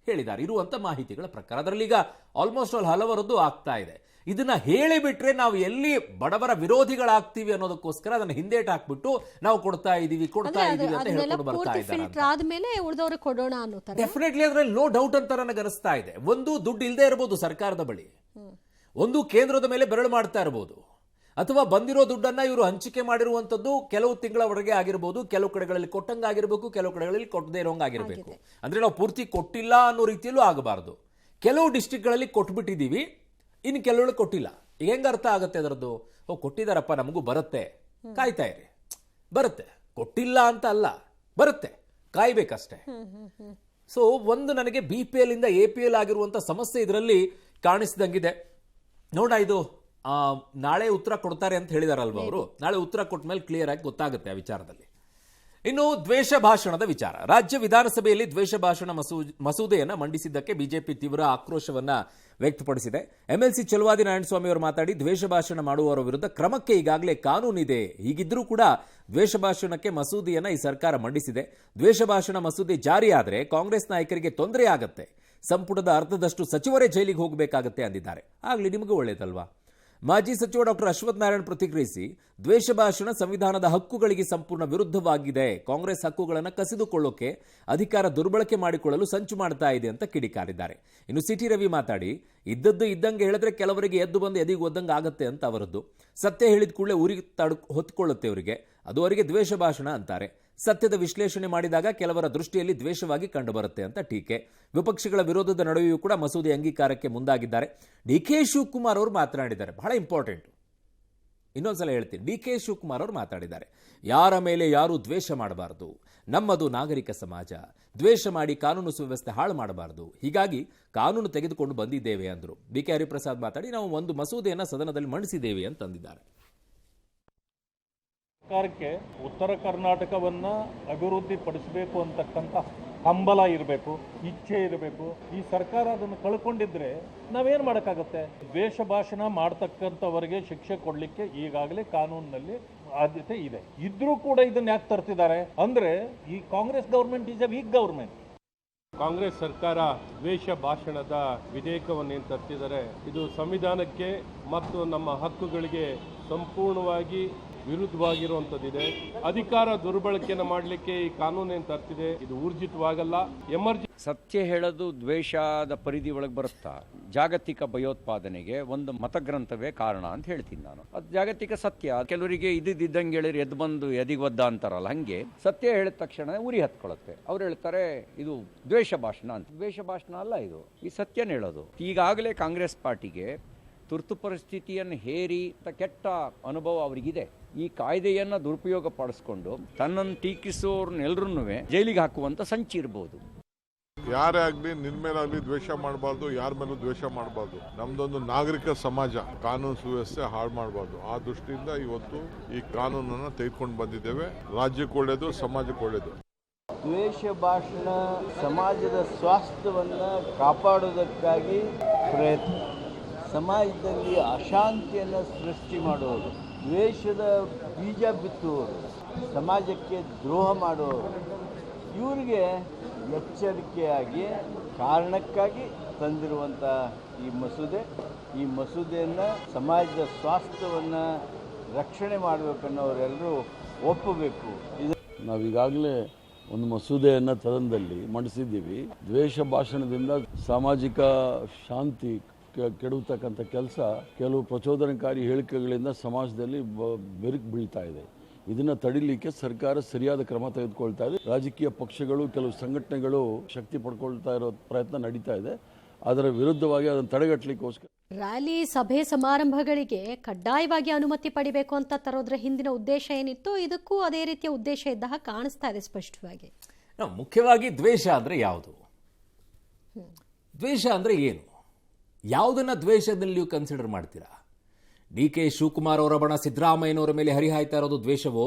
ಹೇಳಿದ್ದಾರೆ ಇರುವಂಥ ಮಾಹಿತಿಗಳ ಪ್ರಕಾರ. ಅದರಲ್ಲಿ ಈಗ ಆಲ್ಮೋಸ್ಟ್ ಆಲ್ ಹಲವರದ್ದು ಆಗ್ತಾ ಇದೆ. ಇದನ್ನ ಹೇಳಿಬಿಟ್ರೆ ನಾವು ಎಲ್ಲಿ ಬಡವರ ವಿರೋಧಿಗಳಾಗ್ತೀವಿ ಅನ್ನೋದಕ್ಕೋಸ್ಕರ ಅದನ್ನ ಹಿಂದೇಟ್ ಹಾಕ್ಬಿಟ್ಟು ನಾವು ಕೊಡ್ತಾ ಇದೀವಿ ಅಂತ ಹೇಳ್ಕೊಂಡು ಬರ್ತಾ ಇದ್ದಾರೆ. ಡೆಫಿನೆಟ್ಲಿ ಅದರಲ್ಲಿ ನೋ ಡೌಟ್ ಅಂತ ನನಗೆ ಅನಿಸ್ತಾ ಇದೆ. ಒಂದು, ದುಡ್ಡು ಇಲ್ಲದೆ ಇರಬಹುದು ಸರ್ಕಾರದ ಬಳಿ, ಒಂದು ಕೇಂದ್ರದ ಮೇಲೆ ಬೆರಳು ಮಾಡ್ತಾ ಇರಬಹುದು, ಅಥವಾ ಬಂದಿರೋ ದುಡ್ಡನ್ನ ಇವರು ಹಂಚಿಕೆ ಮಾಡಿರುವಂತದ್ದು ಕೆಲವು ತಿಂಗಳವರೆಗೆ ಆಗಿರಬಹುದು, ಕೆಲವು ಕಡೆಗಳಲ್ಲಿ ಕೊಟ್ಟಂಗಾಗಿರ್ಬೇಕು, ಕೆಲವು ಕಡೆಗಳಲ್ಲಿ ಕೊಟ್ಟದೇ ಇರೋಂಗಾಗಿರ್ಬೇಕು. ಅಂದ್ರೆ ನಾವು ಪೂರ್ತಿ ಕೊಟ್ಟಿಲ್ಲ ಅನ್ನೋ ರೀತಿಯಲ್ಲೂ ಆಗಬಾರದು. ಕೆಲವು ಡಿಸ್ಟ್ರಿಕ್ಟ್ಗಳಲ್ಲಿ ಕೊಟ್ಬಿಟ್ಟಿದ್ದೀವಿ, ಇನ್ನು ಕೆಲವರು ಕೊಟ್ಟಿಲ್ಲ. ಈಗ ಹೆಂಗ ಅರ್ಥ ಆಗುತ್ತೆ ಅದರದ್ದು? ಕೊಟ್ಟಿದಾರಪ್ಪ, ನಮಗೂ ಬರುತ್ತೆ, ಕಾಯ್ತಾ ಇರಿ, ಬರುತ್ತೆ, ಕೊಟ್ಟಿಲ್ಲ ಅಂತ ಅಲ್ಲ, ಬರುತ್ತೆ, ಕಾಯ್ಬೇಕಷ್ಟೇ. ಸೊ ಒಂದು ನನಗೆ BPL ಇಂದ APL ಆಗಿರುವಂತ ಸಮಸ್ಯೆ ಇದರಲ್ಲಿ ಕಾಣಿಸಿದಂಗಿದೆ. ನೋಡ, ಇದು ನಾಳೆ ಉತ್ತರ ಕೊಡ್ತಾರೆ ಅಂತ ಹೇಳಿದಾರಲ್ವ ಅವರು. ನಾಳೆ ಉತ್ತರ ಕೊಟ್ಟ ಮೇಲೆ ಕ್ಲಿಯರ್ ಆಗಿ ಗೊತ್ತಾಗುತ್ತೆ ಆ ವಿಚಾರದಲ್ಲಿ. ಇನ್ನು ದ್ವೇಷ ಭಾಷಣದ ವಿಚಾರ. ರಾಜ್ಯ ವಿಧಾನಸಭೆಯಲ್ಲಿ ದ್ವೇಷ ಭಾಷಣ ಮಸೂದೆಯನ್ನ ಮಂಡಿಸಿದ್ದಕ್ಕೆ ಬಿಜೆಪಿ ತೀವ್ರ ಆಕ್ರೋಶವನ್ನ ವ್ಯಕ್ತಪಡಿಸಿದೆ. ಎಂಎಲ್ಸಿ ಚಲುವಾದಿ ನಾರಾಯಣಸ್ವಾಮಿ ಅವರು ಮಾತಾಡಿ, ದ್ವೇಷ ಭಾಷಣ ಮಾಡುವವರ ವಿರುದ್ಧ ಕ್ರಮಕ್ಕೆ ಈಗಾಗಲೇ ಕಾನೂನಿದೆ. ಹೀಗಿದ್ರೂ ಕೂಡ ದ್ವೇಷ ಭಾಷಣಕ್ಕೆ ಮಸೂದೆಯನ್ನ ಈ ಸರ್ಕಾರ ಮಂಡಿಸಿದೆ. ದ್ವೇಷ ಭಾಷಣ ಮಸೂದೆ ಜಾರಿಯಾದರೆ ಕಾಂಗ್ರೆಸ್ ನಾಯಕರಿಗೆ ತೊಂದರೆ ಆಗತ್ತೆ. ಸಂಪುಟದ ಅರ್ಧದಷ್ಟು ಸಚಿವರೇ ಜೈಲಿಗೆ ಹೋಗಬೇಕಾಗತ್ತೆ ಅಂದಿದ್ದಾರೆ. ಆಗ್ಲಿ, ನಿಮಗೂ ಒಳ್ಳೇದಲ್ವಾ? ಮಾಜಿ ಸಚಿವ ಡಾಕ್ಟರ್ ಅಶ್ವಥ್ ನಾರಾಯಣ್ ಪ್ರತಿಕ್ರಿಯಿಸಿ, ದ್ವೇಷ ಭಾಷಣ ಸಂವಿಧಾನದ ಹಕ್ಕುಗಳಿಗೆ ಸಂಪೂರ್ಣ ವಿರುದ್ಧವಾಗಿದೆ. ಕಾಂಗ್ರೆಸ್ ಹಕ್ಕುಗಳನ್ನು ಕಸಿದುಕೊಳ್ಳೋಕೆ ಅಧಿಕಾರ ದುರ್ಬಳಕೆ ಮಾಡಿಕೊಳ್ಳಲು ಸಂಚು ಮಾಡ್ತಾ ಇದೆ ಅಂತ ಕಿಡಿಕಾರಿದ್ದಾರೆ. ಇನ್ನು ಸಿಟಿ ರವಿ ಮಾತಾಡಿ, ಇದ್ದದ್ದು ಇದ್ದಂಗೆ ಹೇಳಿದ್ರೆ ಕೆಲವರಿಗೆ ಎದ್ದು ಬಂದು ಎದಿಗೆ ಒದ್ದಂಗೆ ಆಗತ್ತೆ ಅಂತ ಅವರದ್ದು. ಸತ್ಯ ಹೇಳಿದ ಕೂಡಲೇ ಊರಿಗೆ ಹೊತ್ಕೊಳ್ಳುತ್ತೆ ಅವರಿಗೆ, ಅದು ಅವರಿಗೆ ದ್ವೇಷ ಭಾಷಣ ಅಂತಾರೆ. ಸತ್ಯದ ವಿಶ್ಲೇಷಣೆ ಮಾಡಿದಾಗ ಕೆಲವರ ದೃಷ್ಟಿಯಲ್ಲಿ ದ್ವೇಷವಾಗಿ ಕಂಡುಬರುತ್ತೆ ಅಂತ ಟೀಕೆ. ವಿಪಕ್ಷಗಳ ವಿರೋಧದ ನಡುವೆಯೂ ಕೂಡ ಮಸೂದೆ ಅಂಗೀಕಾರಕ್ಕೆ ಮುಂದಾಗಿದ್ದಾರೆ. ಡಿಕೆ ಶಿವಕುಮಾರ್ ಅವರು ಮಾತನಾಡಿದ್ದಾರೆ, ಬಹಳ ಇಂಪಾರ್ಟೆಂಟ್. ಇನ್ನೊಂದ್ಸಲ ಹೇಳ್ತೀನಿ, ಡಿಕೆ ಶಿವಕುಮಾರ್ ಅವರು ಮಾತಾಡಿದ್ದಾರೆ, ಯಾರ ಮೇಲೆ ಯಾರೂ ದ್ವೇಷ ಮಾಡಬಾರದು, ನಮ್ಮದು ನಾಗರಿಕ ಸಮಾಜ, ದ್ವೇಷ ಮಾಡಿ ಕಾನೂನು ಸುವ್ಯವಸ್ಥೆ ಹಾಳು ಮಾಡಬಾರದು, ಹೀಗಾಗಿ ಕಾನೂನು ತೆಗೆದುಕೊಂಡು ಬಂದಿದ್ದೇವೆ ಅಂದರು. ಡಿಕೆ ಹರಿಪ್ರಸಾದ್ ಮಾತಾಡಿ, ನಾವು ಒಂದು ಮಸೂದೆಯನ್ನು ಸದನದಲ್ಲಿ ಮಂಡಿಸಿದ್ದೇವೆ ಅಂತಂದಿದ್ದಾರೆ. ಸರ್ಕಾರಕ್ಕೆ ಉತ್ತರ ಕರ್ನಾಟಕವನ್ನು ಅಭಿವೃದ್ಧಿ ಪಡಿಸಬೇಕು ಅಂತಕ್ಕಂಥ ಹಂಬಲ ಇರಬೇಕು, ಇಚ್ಛೆ ಇರಬೇಕು. ಈ ಸರ್ಕಾರ ಅದನ್ನು ಕಳ್ಕೊಂಡಿದ್ರೆ ನಾವೇನು ಮಾಡೋಕ್ಕಾಗತ್ತೆ? ದ್ವೇಷ ಭಾಷಣ ಮಾಡ್ತಕ್ಕಂಥವರಿಗೆ ಶಿಕ್ಷೆ ಕೊಡಲಿಕ್ಕೆ ಈಗಾಗಲೇ ಕಾನೂನಿನಲ್ಲಿ ಆದ್ಯತೆ ಇದೆ. ಇದ್ರೂ ಕೂಡ ಇದನ್ನು ಯಾಕೆ ತರ್ತಿದ್ದಾರೆ ಅಂದರೆ, ಈ Congress government is a weak government. Congress ಸರ್ಕಾರ ದ್ವೇಷ ಭಾಷಣದ ವಿಧೇಯಕವನ್ನೇನು ತರ್ತಿದ್ದಾರೆ, ಇದು ಸಂವಿಧಾನಕ್ಕೆ ಮತ್ತು ನಮ್ಮ ಹಕ್ಕುಗಳಿಗೆ ಸಂಪೂರ್ಣವಾಗಿ ವಿರುದ್ಧವಾಗಿರುವಂಥದ್ದಿದೆ. ಅಧಿಕಾರ ದುರ್ಬಳಕೆಯನ್ನು ಮಾಡಲಿಕ್ಕೆ ಈ ಕಾನೂನೇನು ತರ್ತಿದೆ, ಇದು ಊರ್ಜಿತವಾಗಲ್ಲ. ಸತ್ಯ ಹೇಳೋದು ದ್ವೇಷದ ಪರಿಧಿ ಒಳಗೆ ಬರುತ್ತಾ? ಜಾಗತಿಕ ಭಯೋತ್ಪಾದನೆಗೆ ಒಂದು ಮತಗ್ರಂಥವೇ ಕಾರಣ ಅಂತ ಹೇಳ್ತೀನಿ ನಾನು. ಅದು ಜಾಗತಿಕ ಸತ್ಯ. ಕೆಲವರಿಗೆ ಇದ್ದಂಗೆ ಹೇಳಿದ್ರೆ ಎದ್ದು ಬಂದು ಎದಿಗೊದ್ದ ಅಂತಾರಲ್ಲ, ಹಂಗೆ ಸತ್ಯ ಹೇಳಿದ ತಕ್ಷಣ ಉರಿ ಹತ್ಕೊಳ್ಳುತ್ತೆ. ಅವ್ರು ಹೇಳ್ತಾರೆ ಇದು ದ್ವೇಷ ಭಾಷಣ ಅಂತ. ದ್ವೇಷ ಭಾಷಣ ಅಲ್ಲ ಇದು, ಈ ಸತ್ಯನ ಹೇಳೋದು. ಈಗಾಗಲೇ ಕಾಂಗ್ರೆಸ್ ಪಾರ್ಟಿಗೆ ತುರ್ತು ಪರಿಸ್ಥಿತಿಯನ್ನು ಹೇರಿ ಕೆಟ್ಟ ಅನುಭವ ಅವರಿಗಿದೆ. ಈ ಕಾಯ್ದೆಯನ್ನು ದುರುಪಯೋಗ ಪಡಿಸ್ಕೊಂಡು ತನ್ನನ್ನು ಟೀಕಿಸೋರ್ನೆಲ್ಲರೂ ಜೈಲಿಗೆ ಹಾಕುವಂತ ಸಂಚಿ ಇರಬಹುದು. ಯಾರೇ ಆಗಲಿ ನಿನ್ ಮೇಲಾಗಲಿ ದ್ವೇಷ ಮಾಡಬಾರ್ದು, ಯಾರ ಮೇಲೂ ದ್ವೇಷ ಮಾಡಬಾರ್ದು. ನಮ್ದೊಂದು ನಾಗರಿಕ ಸಮಾಜ, ಕಾನೂನು ಸುವ್ಯವಸ್ಥೆ ಹಾಳು ಮಾಡಬಾರ್ದು. ಆ ದೃಷ್ಟಿಯಿಂದ ಇವತ್ತು ಈ ಕಾನೂನನ್ನು ತೆಗೆದುಕೊಂಡು ಬಂದಿದ್ದೇವೆ. ರಾಜ್ಯಕ್ಕೆ ಒಳ್ಳೇದು, ಸಮಾಜಕ್ಕೆ ಒಳ್ಳೇದು. ದ್ವೇಷ ಭಾಷಣ ಸಮಾಜದ ಸ್ವಾಸ್ಥ್ಯವನ್ನು ಕಾಪಾಡೋದಕ್ಕಾಗಿ ಪ್ರಯತ್ನ, ಸಮಾಜದಲ್ಲಿ ಅಶಾಂತಿಯನ್ನು ಸೃಷ್ಟಿ ಮಾಡುವವರು, ದ್ವೇಷದ ಬೀಜ ಬಿತ್ತುವವರು, ಸಮಾಜಕ್ಕೆ ದ್ರೋಹ ಮಾಡುವವರು, ಇವರಿಗೆ ಎಚ್ಚರಿಕೆಯಾಗಿ ಕಾರಣಕ್ಕಾಗಿ ತಂದಿರುವಂಥ ಈ ಮಸೂದೆಯನ್ನು ಸಮಾಜದ ಸ್ವಾಸ್ಥ್ಯವನ್ನು ರಕ್ಷಣೆ ಮಾಡಬೇಕನ್ನೋರೆಲ್ಲರೂ ಒಪ್ಪಬೇಕು. ನಾವೀಗಾಗಲೇ ಒಂದು ಮಸೂದೆಯನ್ನು ಸದನದಲ್ಲಿ ಮಂಡಿಸಿದ್ದೀವಿ. ದ್ವೇಷ ಭಾಷಣದಿಂದ ಸಾಮಾಜಿಕ ಶಾಂತಿ ಕೆಡುತ್ತಕ್ಕಂಥ ಕೆಲಸ, ಕೆಲವು ಪ್ರಚೋದನಕಾರಿ ಹೇಳಿಕೆಗಳಿಂದ ಸಮಾಜದಲ್ಲಿ ಬೆರುಕು ಬೀಳ್ತಾ ಇದೆ. ಇದನ್ನು ತಡಿಲಿಕ್ಕೆ ಸರ್ಕಾರ ಸರಿಯಾದ ಕ್ರಮ ತೆಗೆದುಕೊಳ್ತಾ ಇದೆ. ರಾಜಕೀಯ ಪಕ್ಷಗಳು, ಕೆಲವು ಸಂಘಟನೆಗಳು ಶಕ್ತಿ ಪಡ್ಕೊಳ್ತಾ ಇರೋ ಪ್ರಯತ್ನ ನಡೀತಾ ಇದೆ. ಅದರ ವಿರುದ್ಧವಾಗಿ ಅದನ್ನು ತಡೆಗಟ್ಟಲಿಕ್ಕೋಸ್ಕರ ರ್ಯಾಲಿ, ಸಭೆ, ಸಮಾರಂಭಗಳಿಗೆ ಕಡ್ಡಾಯವಾಗಿ ಅನುಮತಿ ಪಡಿಬೇಕು ಅಂತ ತರೋದ್ರ ಹಿಂದಿನ ಉದ್ದೇಶ ಏನಿತ್ತು, ಇದಕ್ಕೂ ಅದೇ ರೀತಿಯ ಉದ್ದೇಶ ಇದ್ದ ಕಾಣಿಸ್ತಾ ಇದೆ ಸ್ಪಷ್ಟವಾಗಿ. ಮುಖ್ಯವಾಗಿ ದ್ವೇಷ ಅಂದ್ರೆ ಯಾವುದು? ದ್ವೇಷ ಅಂದ್ರೆ ಏನು? ಯಾವುದನ್ನ ದ್ವೇಷದಲ್ಲಿ ನೀವು ಕನ್ಸಿಡರ್ ಮಾಡ್ತೀರಾ? ಡಿಕೆ ಶಿವಕುಮಾರ್ ಅವರ ಬಣ ಸಿದ್ದರಾಮಯ್ಯನವರ ಮೇಲೆ ಹರಿಹಾಯ್ತಾ ಇರೋದು ದ್ವೇಷವೋ?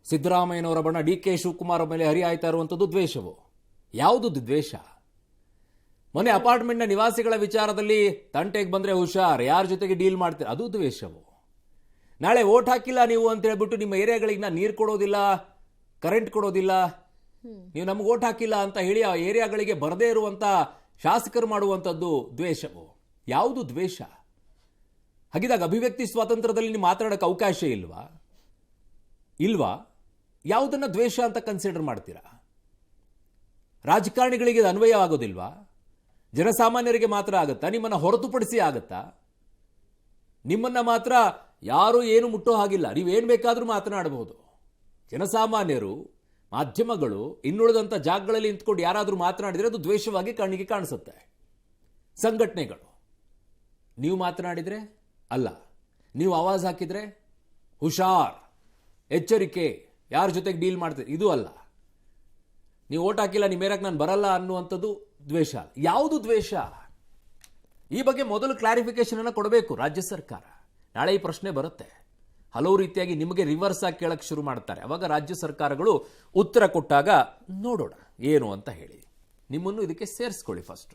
ಸಿದ್ದರಾಮಯ್ಯನವರ ಬಣ ಡಿಕೆ ಶಿವಕುಮಾರ್ ಅವರ ಮೇಲೆ ಹರಿಹಾಯ್ತಾ ಇರುವಂಥದ್ದು ದ್ವೇಷವೋ? ಯಾವುದು ದ್ವೇಷ? ಮೊನ್ನೆ ಅಪಾರ್ಟ್ಮೆಂಟ್ನ ನಿವಾಸಿಗಳ ವಿಚಾರದಲ್ಲಿ ತಂಟೆಗೆ ಬಂದರೆ ಹುಷಾರ್, ಯಾರ ಜೊತೆಗೆ ಡೀಲ್ ಮಾಡ್ತೀರ, ಅದು ದ್ವೇಷವೋ? ನಾಳೆ ಓಟ್ ಹಾಕಿಲ್ಲ ನೀವು ಅಂತ ಹೇಳ್ಬಿಟ್ಟು ನಿಮ್ಮ ಏರಿಯಾಗಳಿಗೆ ನಾನು ನೀರು ಕೊಡೋದಿಲ್ಲ, ಕರೆಂಟ್ ಕೊಡೋದಿಲ್ಲ, ನೀವು ನಮ್ಗೆ ಓಟ್ ಹಾಕಿಲ್ಲ ಅಂತ ಹೇಳಿ ಆ ಏರಿಯಾಗಳಿಗೆ ಬರದೇ ಇರುವಂಥ ಶಾಸಕರು ಮಾಡುವಂಥದ್ದು ದ್ವೇಷವೋ? ಯಾವುದು ದ್ವೇಷ? ಹಾಗಿದಾಗ ಅಭಿವ್ಯಕ್ತಿ ಸ್ವಾತಂತ್ರ್ಯದಲ್ಲಿ ನೀವು ಮಾತಾಡೋಕ್ಕೆ ಅವಕಾಶ ಇಲ್ವಾ? ಯಾವುದನ್ನು ದ್ವೇಷ ಅಂತ ಕನ್ಸಿಡರ್ ಮಾಡ್ತೀರಾ? ರಾಜಕಾರಣಿಗಳಿಗೆ ಇದು ಅನ್ವಯ ಆಗೋದಿಲ್ವಾ? ಜನಸಾಮಾನ್ಯರಿಗೆ ಮಾತ್ರ ಆಗುತ್ತಾ? ನಿಮ್ಮನ್ನು ಹೊರತುಪಡಿಸಿ ಆಗುತ್ತಾ? ನಿಮ್ಮನ್ನು ಮಾತ್ರ ಯಾರೂ ಏನು ಮುಟ್ಟೋ ಹಾಗಿಲ್ಲ, ನೀವೇನು ಬೇಕಾದರೂ ಮಾತನಾಡಬಹುದು. ಜನಸಾಮಾನ್ಯರು, ಮಾಧ್ಯಮಗಳು, ಇನ್ನುಳಿದಂಥ ಜಾಗಗಳಲ್ಲಿ ನಿಂತ್ಕೊಂಡು ಯಾರಾದರೂ ಮಾತನಾಡಿದರೆ ಅದು ದ್ವೇಷವಾಗಿ ಕಣ್ಣಿಗೆ ಕಾಣಿಸುತ್ತೆ. ಸಂಘಟನೆಗಳು, ನೀವು ಮಾತನಾಡಿದರೆ ಅಲ್ಲ, ನೀವು ಆವಾಜ್ ಹಾಕಿದರೆ ಹುಷಾರ್, ಎಚ್ಚರಿಕೆ, ಯಾರ ಜೊತೆಗೆ ಡೀಲ್ ಮಾಡ್ತೀರಿ, ಇದು ಅಲ್ಲ. ನೀವು ಓಟ್ ಹಾಕಿಲ್ಲ, ನಿಮ್ಮ ಮೇರಕ್ಕೆ ನಾನು ಬರಲ್ಲ ಅನ್ನುವಂಥದ್ದು ದ್ವೇಷ. ಯಾವುದು ದ್ವೇಷ? ಈ ಬಗ್ಗೆ ಮೊದಲು ಕ್ಲಾರಿಫಿಕೇಶನ್ ಅನ್ನು ಕೊಡಬೇಕು ರಾಜ್ಯ ಸರ್ಕಾರ. ನಾಳೆ ಈ ಪ್ರಶ್ನೆ ಬರುತ್ತೆ. ಹಲವು ರೀತಿಯಾಗಿ ನಿಮಗೆ ರಿವರ್ಸ್ ಆಗಿ ಕೇಳಕ್ಕೆ ಶುರು ಮಾಡ್ತಾರೆ. ಅವಾಗ ರಾಜ್ಯ ಸರ್ಕಾರಗಳು ಉತ್ತರ ಕೊಟ್ಟಾಗ ನೋಡೋಣ ಏನು ಅಂತ ಹೇಳಿ. ನಿಮ್ಮನ್ನು ಇದಕ್ಕೆ ಸೇರಿಸ್ಕೊಳ್ಳಿ ಫಸ್ಟ್.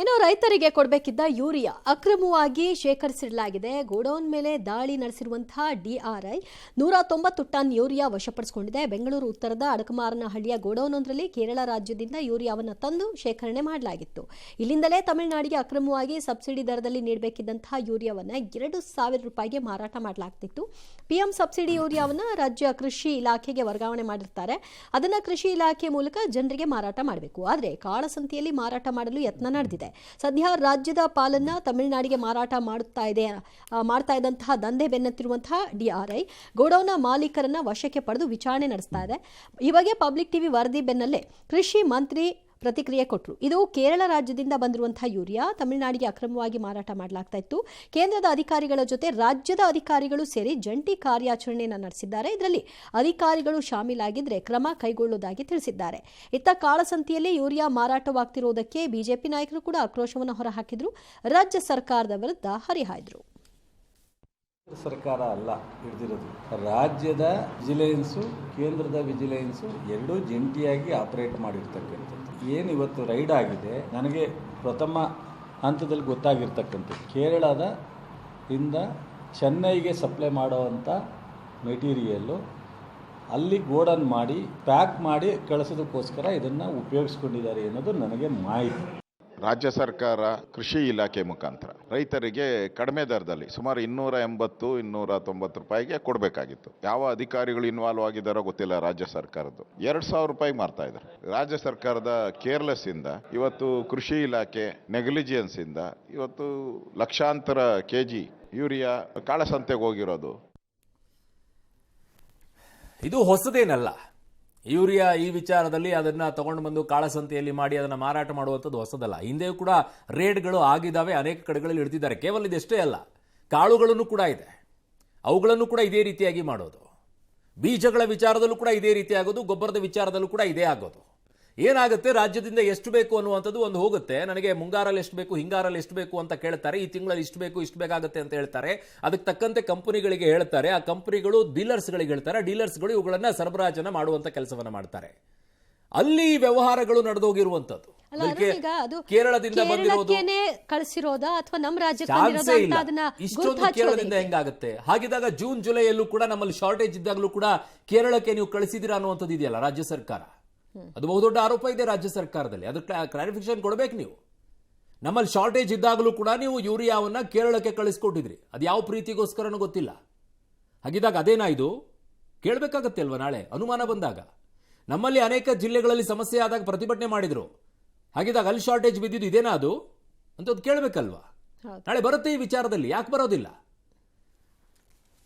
ಏನೋ ರೈತರಿಗೆ ಕೊಡಬೇಕಿದ್ದ ಯೂರಿಯಾ ಅಕ್ರಮವಾಗಿ ಶೇಖರಿಸಿಡಲಾಗಿದೆ. ಗೋಡೌನ್ ಮೇಲೆ ದಾಳಿ ನಡೆಸಿರುವಂತಹ DRI 190 ಟನ್ ಯೂರಿಯಾ ವಶಪಡಿಸಿಕೊಂಡಿದೆ. ಬೆಂಗಳೂರು ಉತ್ತರದ ಅಡಕಮಾರನಹಳ್ಳಿಯ ಗೋಡೌನ್ನೊಂದರಲ್ಲಿ ಕೇರಳ ರಾಜ್ಯದಿಂದ ಯೂರಿಯಾವನ್ನು ತಂದು ಶೇಖರಣೆ ಮಾಡಲಾಗಿತ್ತು. ಇಲ್ಲಿಂದಲೇ ತಮಿಳುನಾಡಿಗೆ ಅಕ್ರಮವಾಗಿ ಸಬ್ಸಿಡಿ ದರದಲ್ಲಿ ನೀಡಬೇಕಿದ್ದಂತಹ ಯೂರಿಯಾವನ್ನು 2,000 ರೂಪಾಯಿಗೆ ಮಾರಾಟ ಮಾಡಲಾಗ್ತಿತ್ತು. PM ಸಬ್ಸಿಡಿ ಯೂರಿಯಾವನ್ನು ರಾಜ್ಯ ಕೃಷಿ ಇಲಾಖೆಗೆ ವರ್ಗಾವಣೆ ಮಾಡಿರ್ತಾರೆ. ಅದನ್ನು ಕೃಷಿ ಇಲಾಖೆ ಮೂಲಕ ಜನರಿಗೆ ಮಾರಾಟ ಮಾಡಬೇಕು. ಆದರೆ ಕಾಳಸಂತೆಯಲ್ಲಿ ಮಾರಾಟ ಮಾಡಲು ಯತ್ನ ನಡೆದಿದೆ. ಸದ್ಯ ರಾಜ್ಯದ ಪಾಲನ್ನ ತಮಿಳುನಾಡಿಗೆ ಮಾರಾಟ ಮಾಡ್ತಾ ಇದ್ದಂತಹ ದಂಧೆ ಬೆನ್ನತ್ತಿರುವಂತಹ DRI ಗೋಡೌನ್ನ ಮಾಲೀಕರನ್ನ ವಶಕ್ಕೆ ಪಡೆದು ವಿಚಾರಣೆ ನಡೆಸ್ತಾ ಇದೆ. ಈ ಬಗ್ಗೆ ಪಬ್ಲಿಕ್ ಟಿವಿ ವರದಿ ಬೆನ್ನಲ್ಲೇ ಕೃಷಿ ಮಂತ್ರಿ ಪ್ರತಿಕ್ರಿಯೆ ಕೊಟ್ಟರು. ಇದು ಕೇರಳ ರಾಜ್ಯದಿಂದ ಬಂದಿರುವಂತಹ ಯೂರಿಯಾ ತಮಿಳುನಾಡಿಗೆ ಅಕ್ರಮವಾಗಿ ಮಾರಾಟ ಮಾಡಲಾಗ್ತಾ ಇತ್ತು. ಕೇಂದ್ರದ ಅಧಿಕಾರಿಗಳ ಜೊತೆ ರಾಜ್ಯದ ಅಧಿಕಾರಿಗಳು ಸೇರಿ ಜಂಟಿ ಕಾರ್ಯಾಚರಣೆಯನ್ನು ನಡೆಸಿದ್ದಾರೆ. ಇದರಲ್ಲಿ ಅಧಿಕಾರಿಗಳು ಶಾಮೀಲಾಗಿದ್ರೆ ಕ್ರಮ ಕೈಗೊಳ್ಳುವುದಾಗಿ ತಿಳಿಸಿದ್ದಾರೆ. ಇತ್ತ ಕಾಳಸಂತೆಯಲ್ಲಿ ಯೂರಿಯಾ ಮಾರಾಟವಾಗ್ತಿರೋದಕ್ಕೆ ಬಿಜೆಪಿ ನಾಯಕರು ಕೂಡ ಆಕ್ರೋಶವನ್ನು ಹೊರಹಾಕಿದ್ರು. ರಾಜ್ಯ ಸರ್ಕಾರದ ವಿರುದ್ಧ ಹರಿಹಾಯ್ದರು. ಸರ್ಕಾರ ಅಲ್ಲ ಹಿಡಿದಿರೋದು, ರಾಜ್ಯದ ವಿಜಿಲೆನ್ಸು ಕೇಂದ್ರದ ವಿಜಿಲೆನ್ಸು ಎರಡೂ ಜಂಟಿಯಾಗಿ ಆಪರೇಟ್ ಮಾಡಿರ್ತಕ್ಕಂಥದ್ದು. ಏನು ಇವತ್ತು ರೈಡ್ ಆಗಿದೆ, ನನಗೆ ಪ್ರಥಮ ಹಂತದಲ್ಲಿ ಗೊತ್ತಾಗಿರ್ತಕ್ಕಂಥದ್ದು ಕೇರಳದ ಇಂದ ಚೆನ್ನೈಗೆ ಸಪ್ಲೈ ಮಾಡೋವಂಥ ಮೆಟೀರಿಯಲ್ಲು ಅಲ್ಲಿ ಗೋಡನ್ ಮಾಡಿ ಪ್ಯಾಕ್ ಮಾಡಿ ಕಳಿಸೋದಕ್ಕೋಸ್ಕರ ಇದನ್ನು ಉಪಯೋಗಿಸ್ಕೊಂಡಿದ್ದಾರೆ ಅನ್ನೋದು ನನಗೆ ಮಾಹಿತಿ. ರಾಜ್ಯ ಸರ್ಕಾರ ಕೃಷಿ ಇಲಾಖೆ ಮುಖಾಂತರ ರೈತರಿಗೆ ಕಡಿಮೆ ದರದಲ್ಲಿ ಸುಮಾರು 280-290 ರೂಪಾಯಿಗೆ ಕೊಡಬೇಕಾಗಿತ್ತು. ಯಾವ ಅಧಿಕಾರಿಗಳು ಇನ್ವಾಲ್ವ್ ಆಗಿದ್ದಾರೋ ಗೊತ್ತಿಲ್ಲ. ರಾಜ್ಯ ಸರ್ಕಾರದ್ದು 2,000 ರೂಪಾಯಿಗೆ ಮಾರ್ತಾ ಇದ್ದಾರೆ. ರಾಜ್ಯ ಸರ್ಕಾರದ ಕೇರ್ಲೆಸ್ ಇಂದ ಇವತ್ತು ಕೃಷಿ ಇಲಾಖೆ ನೆಗ್ಲಿಜಿಯನ್ಸ್ ಇಂದ ಇವತ್ತು ಲಕ್ಷಾಂತರ kg ಯೂರಿಯಾ ಕಾಳಸಂತೆಗೆ ಹೋಗಿರೋದು. ಇದು ಹೊಸದೇನಲ್ಲ. ಯೂರಿಯಾ ಈ ವಿಚಾರದಲ್ಲಿ ಅದನ್ನ ತಗೊಂಡು ಬಂದು ಕಾಳಸಂತೆಯಲ್ಲಿ ಮಾಡಿ ಅದನ್ನ ಮಾರಾಟ ಮಾಡುವಂಥದ್ದು ಹೊಸದಲ್ಲ. ಹಿಂದೆಯೂ ಕೂಡ ರೇಡ್ಗಳು ಆಗಿದ್ದಾವೆ, ಅನೇಕ ಕಡೆಗಳಲ್ಲಿ ಹಿಡಿದಿದ್ದಾರೆ. ಕೇವಲ ಇದೆಷ್ಟೇ ಅಲ್ಲ, ಕಾಳುಗಳನ್ನು ಕೂಡ ಇದೆ, ಅವುಗಳನ್ನು ಕೂಡ ಇದೇ ರೀತಿಯಾಗಿ ಮಾಡೋದು. ಬೀಜಗಳ ವಿಚಾರದಲ್ಲೂ ಕೂಡ ಇದೇ ರೀತಿ ಆಗೋದು, ಗೊಬ್ಬರದ ವಿಚಾರದಲ್ಲೂ ಕೂಡ ಇದೇ ಆಗೋದು. ಏನಾಗುತ್ತೆ, ರಾಜ್ಯದಿಂದ ಎಷ್ಟು ಬೇಕು ಅನ್ನುವಂಥದ್ದು ಒಂದು ಹೋಗುತ್ತೆ. ನನಗೆ ಮುಂಗಾರಲ್ಲಿ ಎಷ್ಟು ಬೇಕು, ಹಿಂಗಾರಲ್ಲಿ ಎಷ್ಟು ಬೇಕು ಅಂತ ಕೇಳ್ತಾರೆ. ಈ ತಿಂಗಳಲ್ಲಿ ಇಷ್ಟು ಬೇಕು, ಇಷ್ಟು ಬೇಕಾಗುತ್ತೆ ಅಂತ ಹೇಳ್ತಾರೆ. ಅದಕ್ಕೆ ತಕ್ಕಂತೆ ಕಂಪನಿಗಳಿಗೆ ಹೇಳ್ತಾರೆ. ಆ ಕಂಪನಿಗಳು ಡೀಲರ್ಸ್ಗಳಿಗೆ ಹೇಳ್ತಾರೆ. ಡೀಲರ್ಸ್ಗಳು ಇವುಗಳನ್ನ ಸರಬರಾಜನ ಮಾಡುವಂತ ಕೆಲಸವನ್ನ ಮಾಡ್ತಾರೆ. ಅಲ್ಲಿ ವ್ಯವಹಾರಗಳು ನಡೆದೋಗಿರುವಂತದ್ದು. ಕೇರಳದಿಂದ ಬಂದಿರೋದು ಕಳಿಸಿರೋದ ಅಥವಾ ನಮ್ಮ ಚಾನ್ಸೇ ಇಲ್ಲ. ಇಷ್ಟೊಂದು ಕೇರಳದಿಂದ ಹೆಂಗಾಗುತ್ತೆ? ಹಾಗಿದ್ದಾಗ ಜೂನ್ ಜುಲೈಯಲ್ಲೂ ಕೂಡ ನಮ್ಮಲ್ಲಿ ಶಾರ್ಟೇಜ್ ಇದ್ದಾಗಲೂ ಕೂಡ ಕೇರಳಕ್ಕೆ ನೀವು ಕಳಿಸಿದಿರಾ ಅನ್ನುವಂಥದ್ದು ಇದೆಯಲ್ಲ ರಾಜ್ಯ ಸರ್ಕಾರ. ಅದು ಬಹುದೊಡ್ಡ ಆರೋಪ ಇದೆ ರಾಜ್ಯ ಸರ್ಕಾರದಲ್ಲಿ. ಅದಕ್ಕೆ ಕ್ಲಾರಿಫಿಕೇಶನ್ ಕೊಡಬೇಕು ನೀವು. ನಮ್ಮಲ್ಲಿ ಶಾರ್ಟೇಜ್ ಇದ್ದಾಗಲೂ ಕೂಡ ನೀವು ಯೂರಿಯಾವನ್ನ ಕೇರಳಕ್ಕೆ ಕಳಿಸ್ಕೊಟ್ಟಿದ್ರಿ. ಅದು ಯಾವ ಪ್ರೀತಿಗೋಸ್ಕರನೂ ಗೊತ್ತಿಲ್ಲ. ಹಾಗಿದ್ದಾಗ ಅದೇನಾ ಇದು? ಕೇಳಬೇಕಾಗತ್ತೆ ಅಲ್ವಾ ನಾಳೆ ಅನುಮಾನ ಬಂದಾಗ? ನಮ್ಮಲ್ಲಿ ಅನೇಕ ಜಿಲ್ಲೆಗಳಲ್ಲಿ ಸಮಸ್ಯೆ ಆದಾಗ ಪ್ರತಿಭಟನೆ ಮಾಡಿದ್ರು. ಹಾಗಿದ್ದಾಗ ಅಲ್ಲಿ ಶಾರ್ಟೇಜ್ ಬಿದ್ದಿದ್ದು ಇದೇನಾ ಅದು ಅಂತ ಕೇಳಬೇಕಲ್ವಾ? ನಾಳೆ ಬರುತ್ತೆ ಈ ವಿಚಾರದಲ್ಲಿ, ಯಾಕೆ ಬರೋದಿಲ್ಲ?